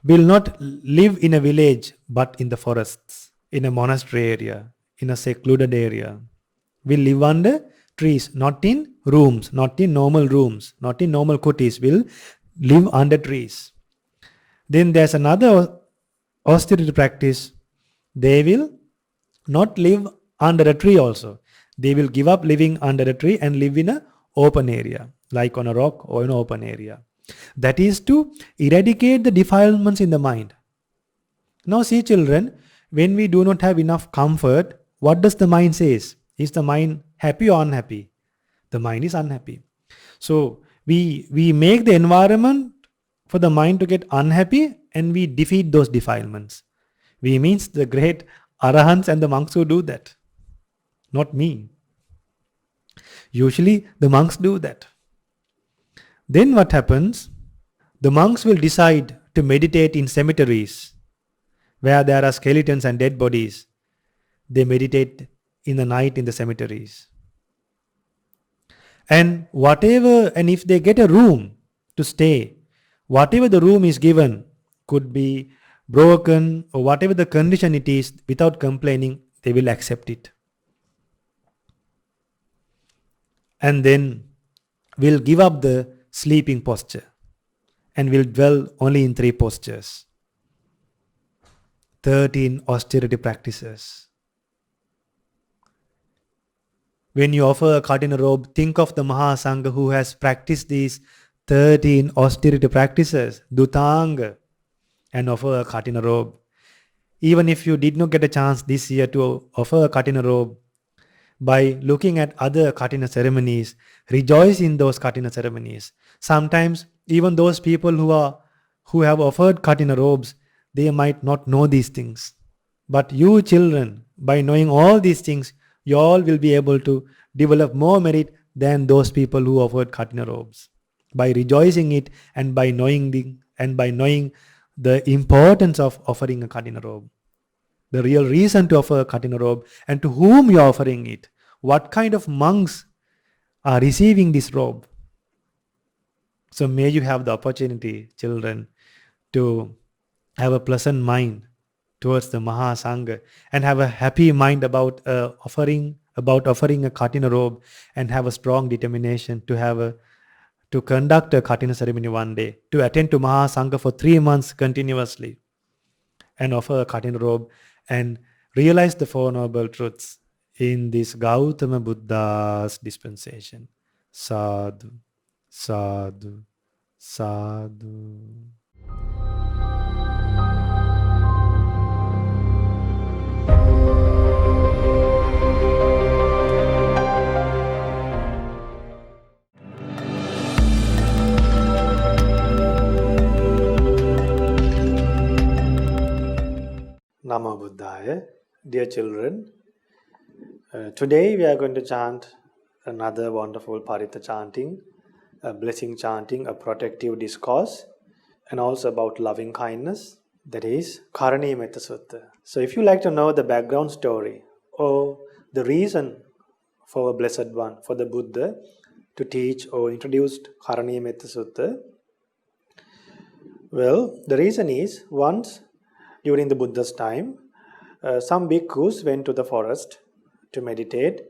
will not live in a village but in the forests, in a monastery area, in a secluded area. Will live under trees, not in rooms, not in normal rooms, not in normal kutis. Will live under trees. Then there's another austerity practice. They will not live under a tree also. They will give up living under a tree and live in an open area, like on a rock or in an open area. That is to eradicate the defilements in the mind. Now see children, when we do not have enough comfort, what does the mind say? Is the mind happy or unhappy? The mind is unhappy. So we make the environment for the mind to get unhappy and we defeat those defilements. We means the great arahants and the monks who do that. Not me. Usually the monks do that. Then what happens? The monks will decide to meditate in cemeteries where there are skeletons and dead bodies. They meditate in the night in the cemeteries. And if they get a room to stay, whatever the room is given could be broken or whatever the condition it is, without complaining, they will accept it. And then will give up the sleeping posture and will dwell only in 3 postures. 13 austerity practices. When you offer a Katina robe, think of the Maha Sangha who has practiced these 13 austerity practices, Dutanga, and offer a Katina robe. Even if you did not get a chance this year to offer a Katina robe, by looking at other Katina ceremonies, rejoice in those Katina ceremonies. Sometimes even those people who have offered Katina robes, they might not know these things. But you children, by knowing all these things, you all will be able to develop more merit than those people who offered Katina robes. By rejoicing it and by knowing the importance of offering a Katina robe. The real reason to offer a Katina robe and to whom you are offering it. What kind of monks are receiving this robe? So may you have the opportunity, children, to have a pleasant mind towards the Maha Sangha and have a happy mind about offering a Katina robe, and have a strong determination to conduct a Katina ceremony one day, to attend to Maha Sangha for 3 months continuously and offer a Katina robe and realize the 4 noble truths. in this Gautama Buddha's dispensation. Sadhu, sadhu, sadhu. Namo Buddhaya. Dear children, today we are going to chant another wonderful Parita chanting, a blessing chanting, a protective discourse, and also about loving kindness, that is Karani Metta Sutta. So if you like to know the background story or the reason for a Blessed One, for the Buddha to teach or introduce Karani Metta Sutta, well, the reason is once during the Buddha's time, some bhikkhus went to the forest to meditate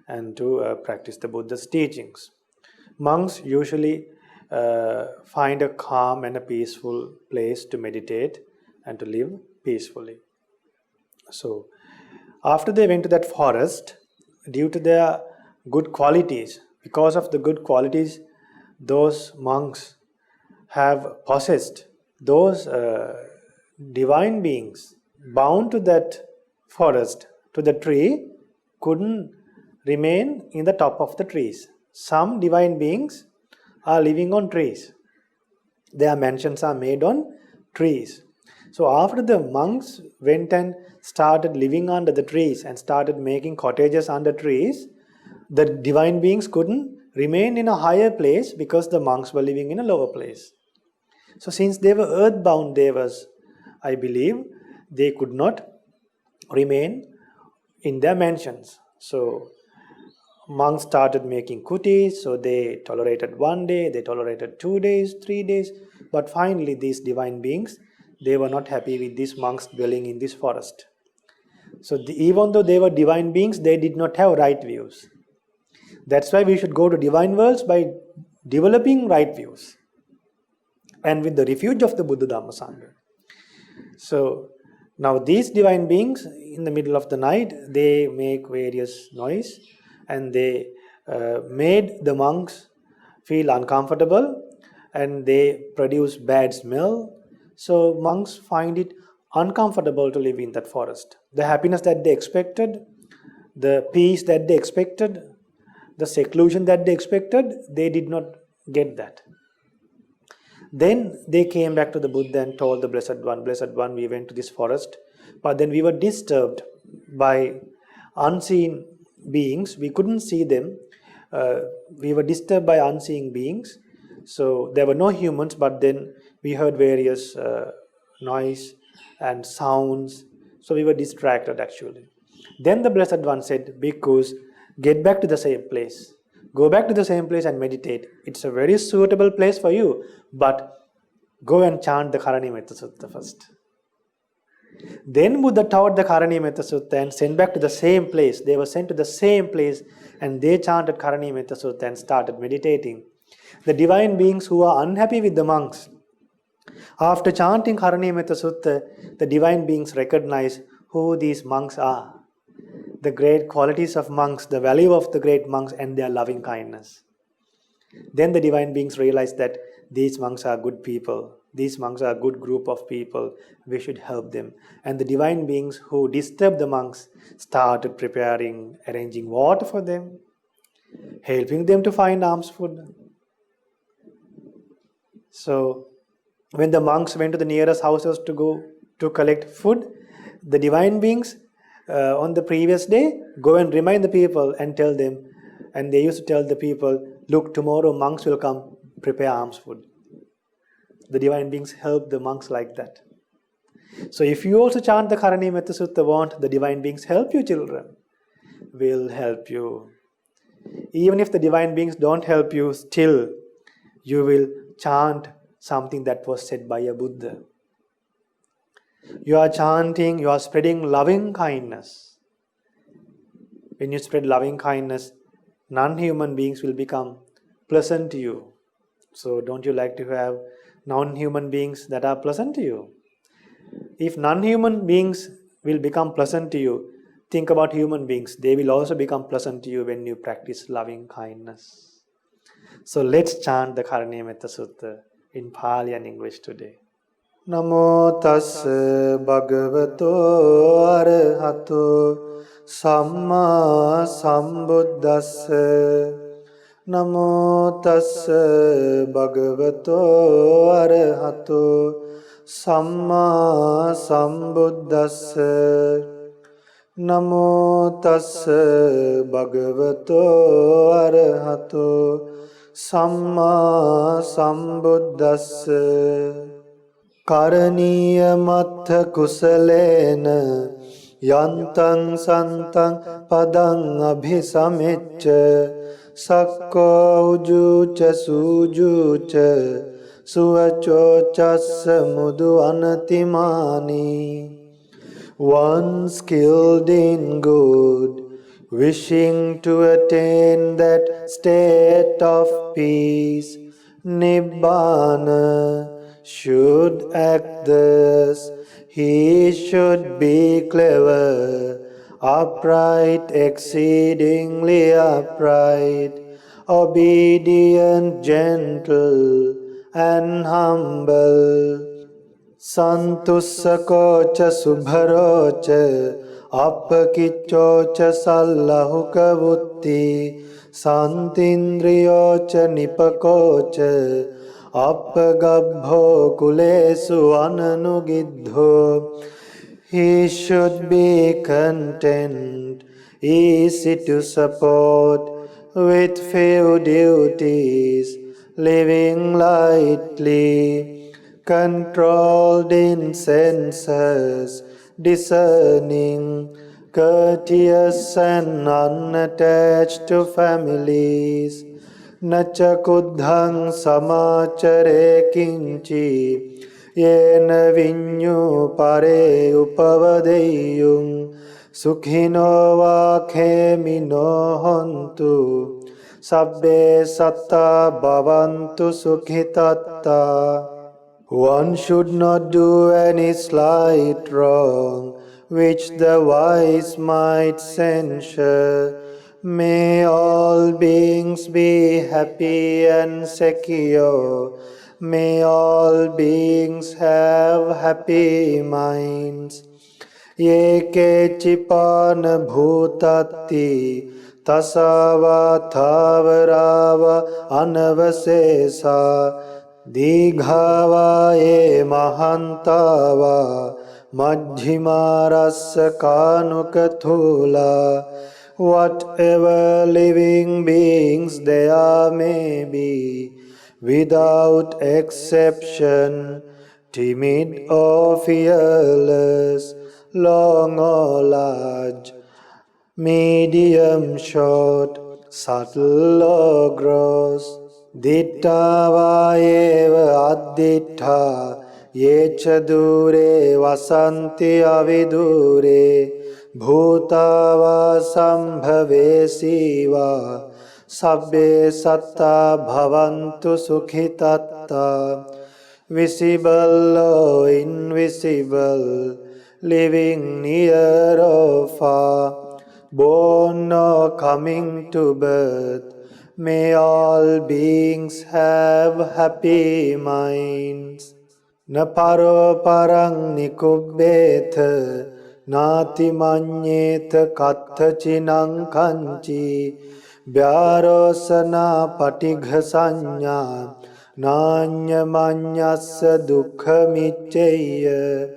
and to practice the Buddha's teachings. Monks usually find a calm and a peaceful place to meditate and to live peacefully. So, after they went to that forest, due to their good qualities, because of the good qualities those monks have possessed, those divine beings bound to that forest, to the tree, couldn't remain in the top of the trees. Some divine beings are living on trees. Their mansions are made on trees. So after the monks went and started living under the trees and started making cottages under trees, the divine beings couldn't remain in a higher place because the monks were living in a lower place. So since they were earthbound devas, I believe they could not remain in their mansions. So monks started making kutis, so they tolerated 1 day, they tolerated 2 days, 3 days, but finally these divine beings, they were not happy with these monks dwelling in this forest. So even though they were divine beings, they did not have right views. That's why we should go to divine worlds by developing right views and with the refuge of the Buddha Dhamma Sangha. So now these divine beings, in the middle of the night, they make various noise and they made the monks feel uncomfortable and they produce bad smell. So monks find it uncomfortable to live in that forest. The happiness that they expected, the peace that they expected, the seclusion that they expected, they did not get that. Then they came back to the Buddha and told the Blessed One, we went to this forest, but then we were disturbed by unseen beings. We couldn't see them. We were disturbed by unseen beings. So there were no humans, but then we heard various noise and sounds. So we were distracted actually. Then the Blessed One said, Bhikkhus, get back to the same place. Go back to the same place and meditate. It's a very suitable place for you, but go and chant the Karani Metta Sutta first. Then Buddha taught the Karani Metta Sutta and sent back to the same place. They were sent to the same place and they chanted Karani Metta Sutta and started meditating. The divine beings who are unhappy with the monks, after chanting Karani Metta Sutta, the divine beings recognize who these monks are, the great qualities of monks, the value of the great monks and their loving kindness. Then the divine beings realize that these monks are good people. These monks are a good group of people. We should help them. And the divine beings who disturbed the monks started preparing, arranging water for them, helping them to find alms food. So when the monks went to the nearest houses to go to collect food, the divine beings on the previous day go and remind the people and tell them, and they used to tell the people, look, tomorrow monks will come prepare alms food. The divine beings help the monks like that. So if you also chant the Karani Metta Sutta, won't the divine beings help you, children? Will help you. Even if the divine beings don't help you, still you will chant something that was said by a Buddha. You are chanting, you are spreading loving kindness. When you spread loving kindness, non-human beings will become pleasant to you. So don't you like to have non-human beings that are pleasant to you? If non-human beings will become pleasant to you, Think about human beings. They will also become pleasant to you when you practice loving kindness. So let's chant the Karuණිමෙත්ත Sutta in Pali and English today. Namo tassa bhagavato arahato samma sambuddhassa. Namo tassa bhagavato arahato samma sambuddhassa. Namo tassa bhagavato arahato samma sambuddhassa. Karaniya mattha kusalena yantang santang padang abhisamecca sakko ujuca sujuca suvaco chassa mudu anatimani. One skilled in good, wishing to attain that state of peace, Nibbana, should act thus. He should be clever, upright, exceedingly upright, obedient, gentle, and humble. Santussako cha subharo cha appakiccho cha sallahuka vutti santindriyo cha nipako cha appagabho kulesu ananugiddho. He should be content, easy to support, with few duties, living lightly, controlled in senses, discerning, courteous and unattached to families. Nacha kuddhang samachare kinchi yena vinyu pare upavadeyung sukhino va khemino hontu sabbe satta bhavantu sukhitatta. One should not do any slight wrong, which the wise might censure. May all beings be happy and secure. May all beings have happy minds. Ye kechipana bhutati tasava thavarava anavasesa. Digha ye mahantava majjhima rasa kanukathula. Whatever living beings there may be, without exception, timid or fearless, long or large, medium, short, subtle or gross, ditta va eva additta yecha dure vasanti avidure bhuta va sambhave siva sabbe satta bhavantu sukhitatta. Visible or invisible, living near or far, born or coming to birth, may all beings have happy minds. Na paro parang nikubbetha nati manyeta katha chinang kanchi vyarosana patigha sanya nanya manyasa dukkha micceya.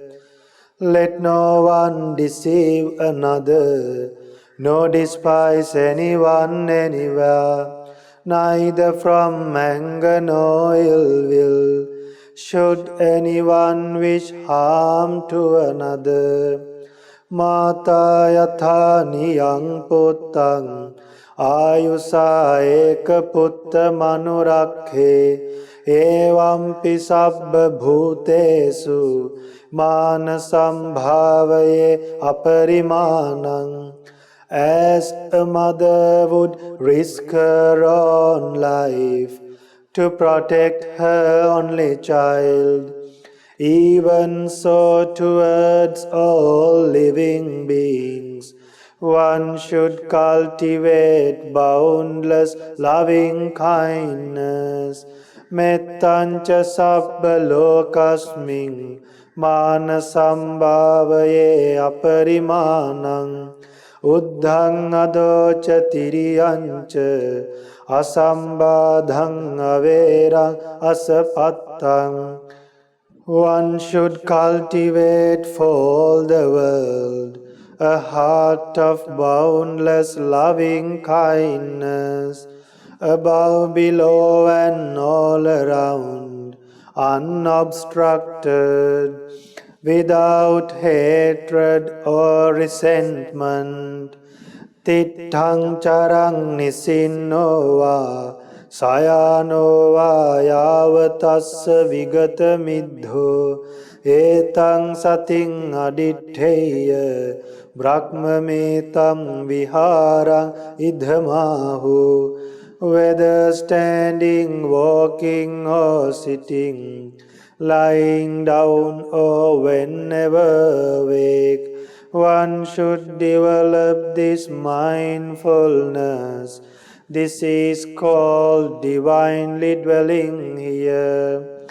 Let no one deceive another, nor despise anyone anywhere, neither from anger nor ill will should anyone wish harm to another. Mata yatha niyang puttang ayusa eka putta manurakhe evampi sabba bhutesu manasam bhavaye aparimanang. As a mother would risk her own life to protect her only child, even so towards all living beings One should cultivate boundless loving kindness. Mettancha sabba lokasming manasambhavaye aparimanang uddhang adocha tiriyancha asambadhang averang asapattang. One should cultivate for all the world a heart of boundless loving kindness, above, below, and all around, unobstructed, without hatred or resentment. Tittang charang nisinova sayanova yavatassa vigata middho etang sating aditteya brahmametam viharang idhamahu. Whether standing, walking or sitting, lying down or whenever awake, one should develop this mindfulness. This is called divinely dwelling here.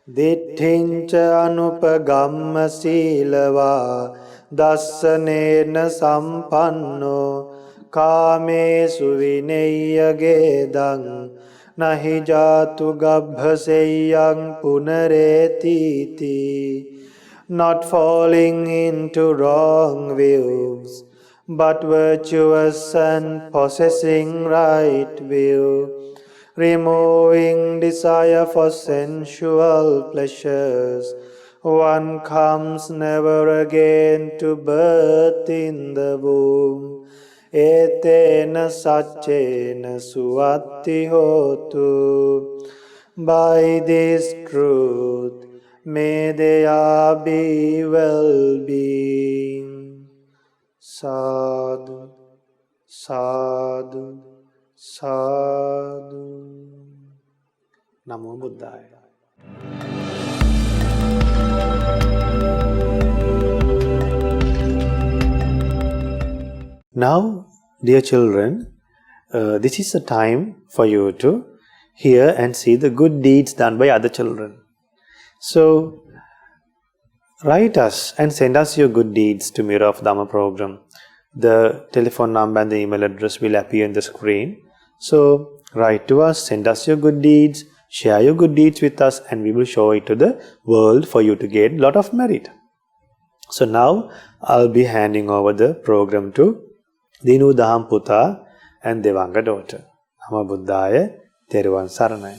Dittincha anupagamma silava dassanena sampanno kamesu vineyya gedang nahi jatu gabhaseyang punaretiti. Not falling into wrong views, but virtuous and possessing right view, removing desire for sensual pleasures, one comes never again to birth in the womb. Etena saccena suatti hotu. By this truth, may there be well-being. Sadhu, sadhu, sadhu. Namo Buddhaya. Now, dear children, this is the time for you to hear and see the good deeds done by other children. So, write us and send us your good deeds to Mirror of Dhamma program. The telephone number and the email address will appear on the screen. So, write to us, send us your good deeds, share your good deeds with us, and we will show it to the world for you to gain a lot of merit. So now, I'll be handing over the program to Dinu Daham Puta and Devanga daughter. Namo Buddhaya, Teruvan Saranai.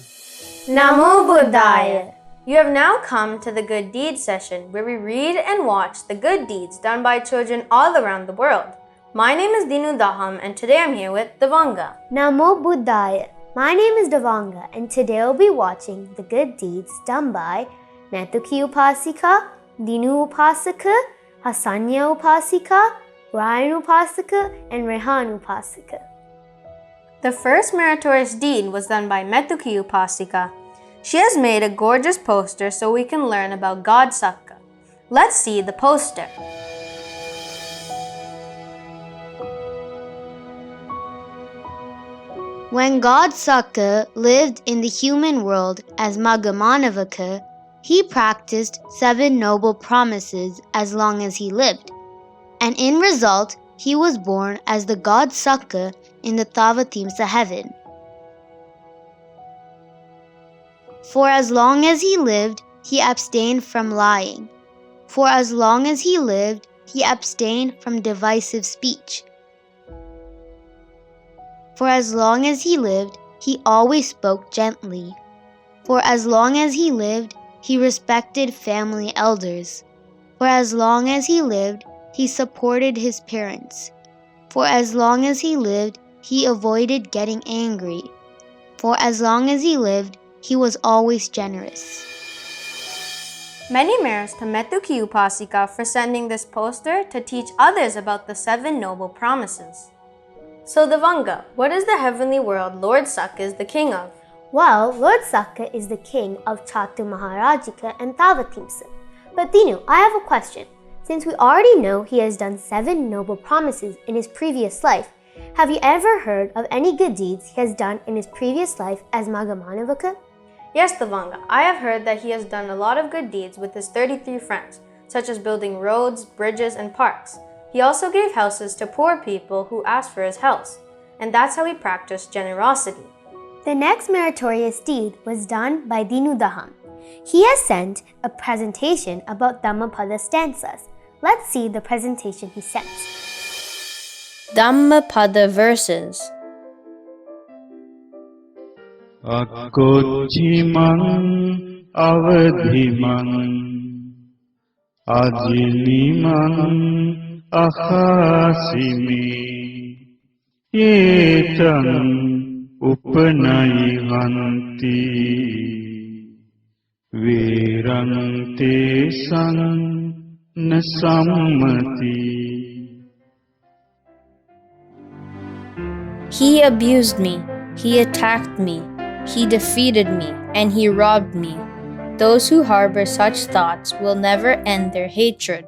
Namo Buddhaya. You have now come to the Good Deeds session, where we read and watch the good deeds done by children all around the world. My name is Dinu Daham, and today I'm here with Devanga. Namo Buddhaya. My name is Devanga, and today we'll be watching the good deeds done by Metuki Upasika, Dinu Upasika, Hasanya Upasika, Ryan Upasika, and Rehan Upasika. The first meritorious deed was done by Metuki Upasika. She has made a gorgeous poster so we can learn about God Sakka. Let's see the poster. When God Sakka lived in the human world as Maggamanavaka, he practiced 7 noble promises as long as he lived, and in result, he was born as the God Sakka in the Tavatimsa heaven. For as long as he lived, he abstained from lying. For as long as he lived, he abstained from divisive speech. For as long as he lived, he always spoke gently. For as long as he lived, he respected family elders. For as long as he lived, he supported his parents. For as long as he lived, he avoided getting angry. For as long as he lived, he was always generous. Many merits to Metuki Upasika for sending this poster to teach others about the 7 noble promises. So Devanga, what is the heavenly world Lord Sakka is the king of? Well, Lord Sakka is the king of Chatu Maharajika and Tavatimsa. But Dinu, I have a question. Since we already know he has done 7 noble promises in his previous life, have you ever heard of any good deeds he has done in his previous life as Magamanavaka? Yes, Devanga, I have heard that he has done a lot of good deeds with his 33 friends, such as building roads, bridges, and parks. He also gave houses to poor people who asked for his house, and that's how he practiced generosity. The next meritorious deed was done by Dinu Daham. He has sent a presentation about Dhammapada stanzas. Let's see the presentation he sent. Dhammapada verses. Akochimang avadhimang ajinimang ahasimi etang upanaivanti virante san nasammati. He abused me, he attacked me, he defeated me, and he robbed me. Those who harbor such thoughts will never end their hatred.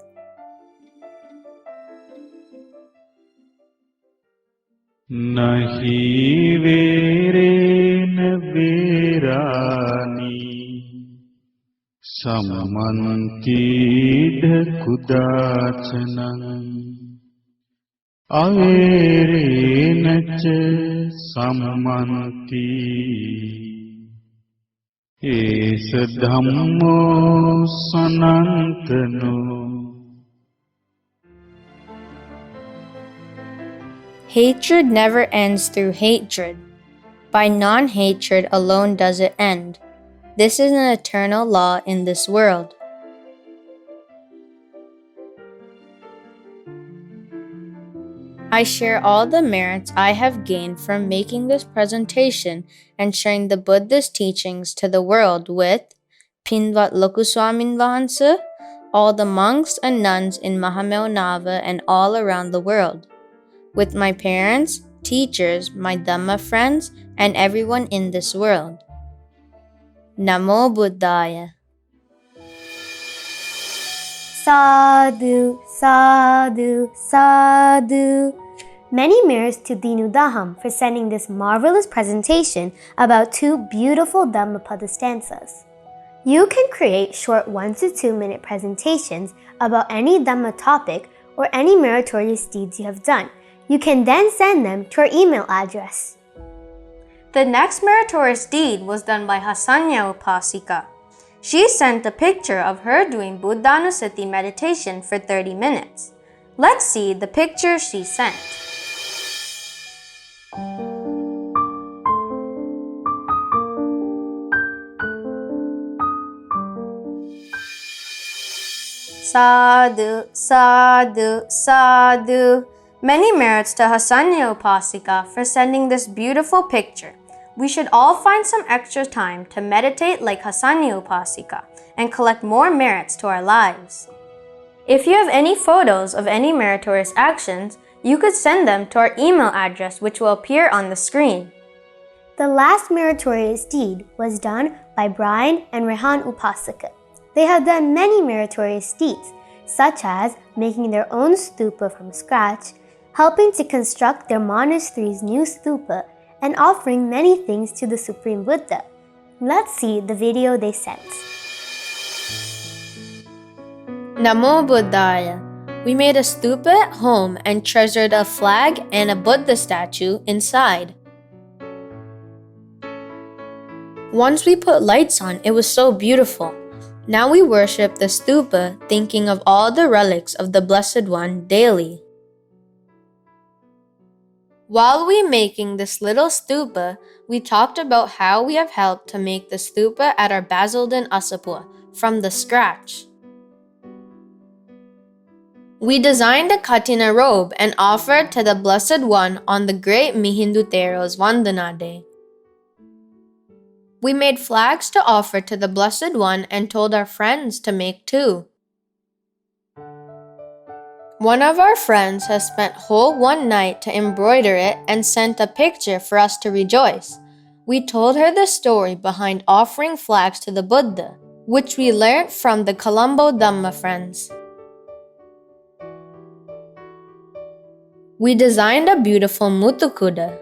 Nahi verena verani sammantidha kudachanam averena cha sammanti esa dhammo sanantano. Hatred never ends through hatred. By non-hatred alone does it end. This is an eternal law in this world. I share all the merits I have gained from making this presentation and sharing the Buddhist teachings to the world with Pinvat Lokuswamin Vahansa, all the monks and nuns in Mahameonava and all around the world, with my parents, teachers, my Dhamma friends, and everyone in this world. Namo Buddhaya. Sadhu, sadhu, sadhu. Many merits to Dinu Daham for sending this marvelous presentation about 2 beautiful Dhammapada stanzas. You can create short 1 to 2 minute presentations about any Dhamma topic or any meritorious deeds you have done. You can then send them to our email address. The next meritorious deed was done by Hasanya Upasika. She sent a picture of her doing Buddhanusati meditation for 30 minutes. Let's see the picture she sent. Sadhu, sadhu, sadhu. Many merits to Hasanya Upasika for sending this beautiful picture. We should all find some extra time to meditate like Hasanya Upasika and collect more merits to our lives. If you have any photos of any meritorious actions, you could send them to our email address, which will appear on the screen. The last meritorious deed was done by Brian and Rehan Upasika. They have done many meritorious deeds, such as making their own stupa from scratch, helping to construct their monastery's new stupa, and offering many things to the Supreme Buddha. Let's see the video they sent. Namo Buddhaya. We made a stupa at home and treasured a flag and a Buddha statue inside. Once we put lights on, it was so beautiful. Now we worship the stupa, thinking of all the relics of the Blessed One daily. While we making this little stupa, we talked about how we have helped to make the stupa at our Basildon Asapua from the scratch. We designed a Katina robe and offered to the Blessed One on the great Mihindu Thero's Vandana Day. We made flags to offer to the Blessed One and told our friends to make too. One of our friends has spent whole one night to embroider it and sent a picture for us to rejoice. We told her the story behind offering flags to the Buddha, which we learnt from the Colombo Dhamma friends. We designed a beautiful Muthukuda.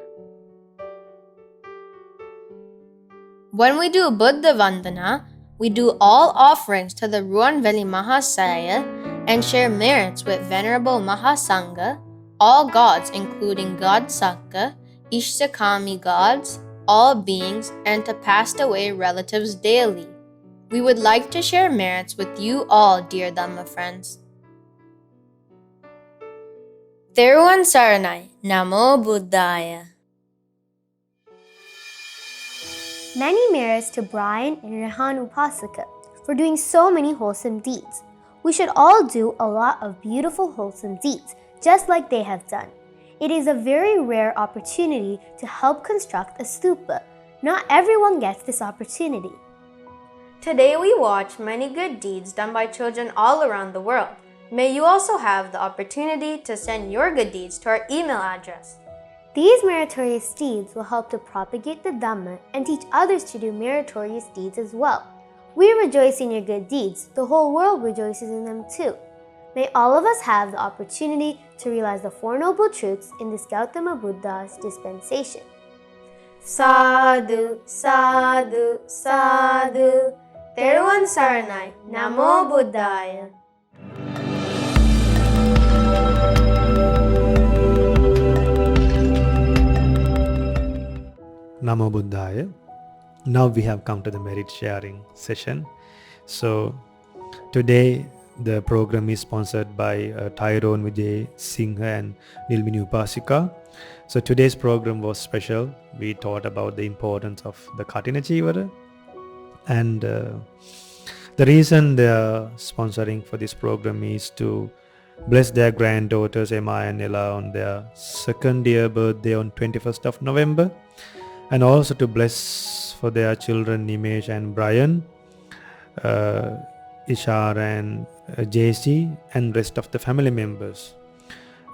When we do Buddha Vandana, we do all offerings to the Ruanveli Maha Sangha and share merits with Venerable Maha Sangha, all gods including God Sakka, Ishtakami gods, all beings, and to passed away relatives daily. We would like to share merits with you all, dear Dhamma friends. Theruvan Saranai, Namo Buddhaya. Many merits to Brian and Rehan Upasaka for doing so many wholesome deeds. We should all do a lot of beautiful wholesome deeds, just like they have done. It is a very rare opportunity to help construct a stupa. Not everyone gets this opportunity. Today we watch many good deeds done by children all around the world. May you also have the opportunity to send your good deeds to our email address. These meritorious deeds will help to propagate the Dhamma and teach others to do meritorious deeds as well. We rejoice in your good deeds. The whole world rejoices in them too. May all of us have the opportunity to realize the Four Noble Truths in this Gautama Buddha's dispensation. Sadhu, sadhu, sadhu. Theruvan Saranai, Namo Buddhaya. Namo Buddhaya. Now we have come to the merit sharing session. So today the program is sponsored by Tyrone Vijay Singha and Nilmini Upasika. So today's program was special. We taught about the importance of the Katina Cheewara, and the reason they are sponsoring for this program is to bless their granddaughters Emma and Ella on their second year birthday on 21st of November, and also to bless for their children Nimesh and Brian, Ishar and JC, and rest of the family members,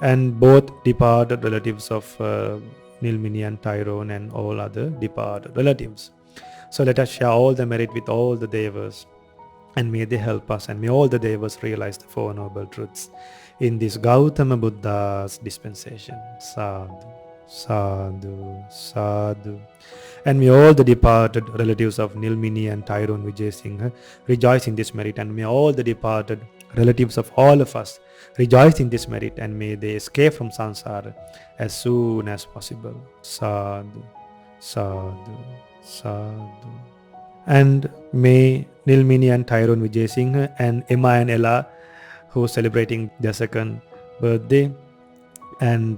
and both departed relatives of Nilmini and Tyrone and all other departed relatives. So let us share all the merit with all the Devas, and may they help us, and may all the Devas realize the Four Noble Truths in this Gautama Buddha's dispensation. Sadhu, sadhu, sadhu. And may all the departed relatives of Nilmini and Tyrone Vijay Singha rejoice in this merit, and may all the departed relatives of all of us rejoice in this merit, and may they escape from samsara as soon as possible. Sadhu, sadhu, sadhu. And may Nilmini and Tyrone Vijay Singha and Emma and Ella, who are celebrating their second birthday and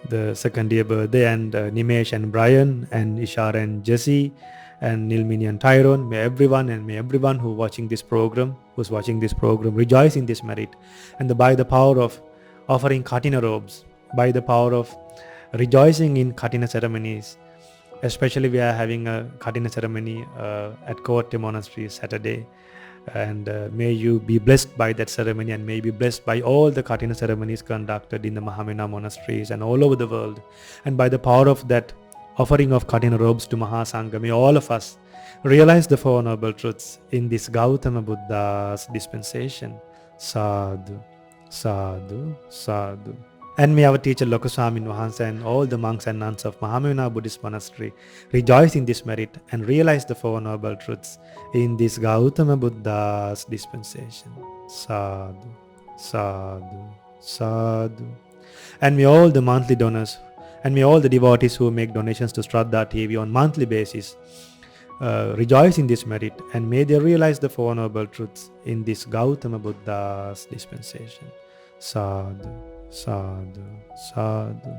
the second year birthday, and Nimesh and Brian and Ishar and Jesse and Nilmini and Tyrone, may everyone who's watching this program rejoice in this merit, and by the power of offering Katina robes, by the power of rejoicing in Katina ceremonies. Especially we are having a Katina ceremony at Kotte Monastery Saturday, and may you be blessed by that ceremony, and may you be blessed by all the Katina ceremonies conducted in the Mahamena monasteries and all over the world. And by the power of that offering of Katina robes to Maha Sangha, may all of us realize the Four Noble Truths in this Gautama Buddha's dispensation. Sadhu, sadhu, sadhu. And may our teacher Lokaswamin Vahansa and all the monks and nuns of Mahamena Buddhist Monastery rejoice in this merit and realize the Four Noble Truths in this Gautama Buddha's dispensation. Sadhu, sadhu, sadhu. And may all the monthly donors and may all the devotees who make donations to Shraddha TV on monthly basis rejoice in this merit, and may they realize the Four Noble Truths in this Gautama Buddha's dispensation. Sadhu, sadhu, sadhu.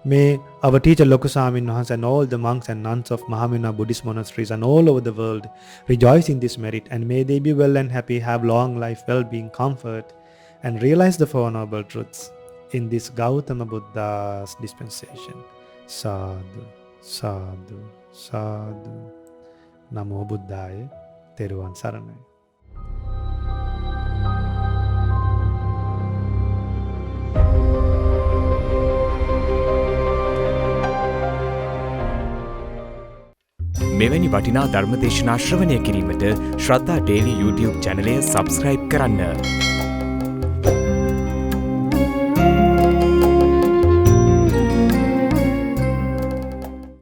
May our teacher Lokaswamin Vahansa and all the monks and nuns of Mahamena Buddhist monasteries and all over the world rejoice in this merit, and may they be well and happy, have long life, well-being, comfort, and realize the Four Noble Truths in this Gautama Buddha's dispensation. Sadhu, sadhu, sadhu. Namo Buddhaya. Theruvan Saranai. මෙවැනි වටිනා ධර්ම දේශනා ශ්‍රවණය කිරීමට ශ්‍රද්ධා daily YouTube චැනලය subscribe කරන්න.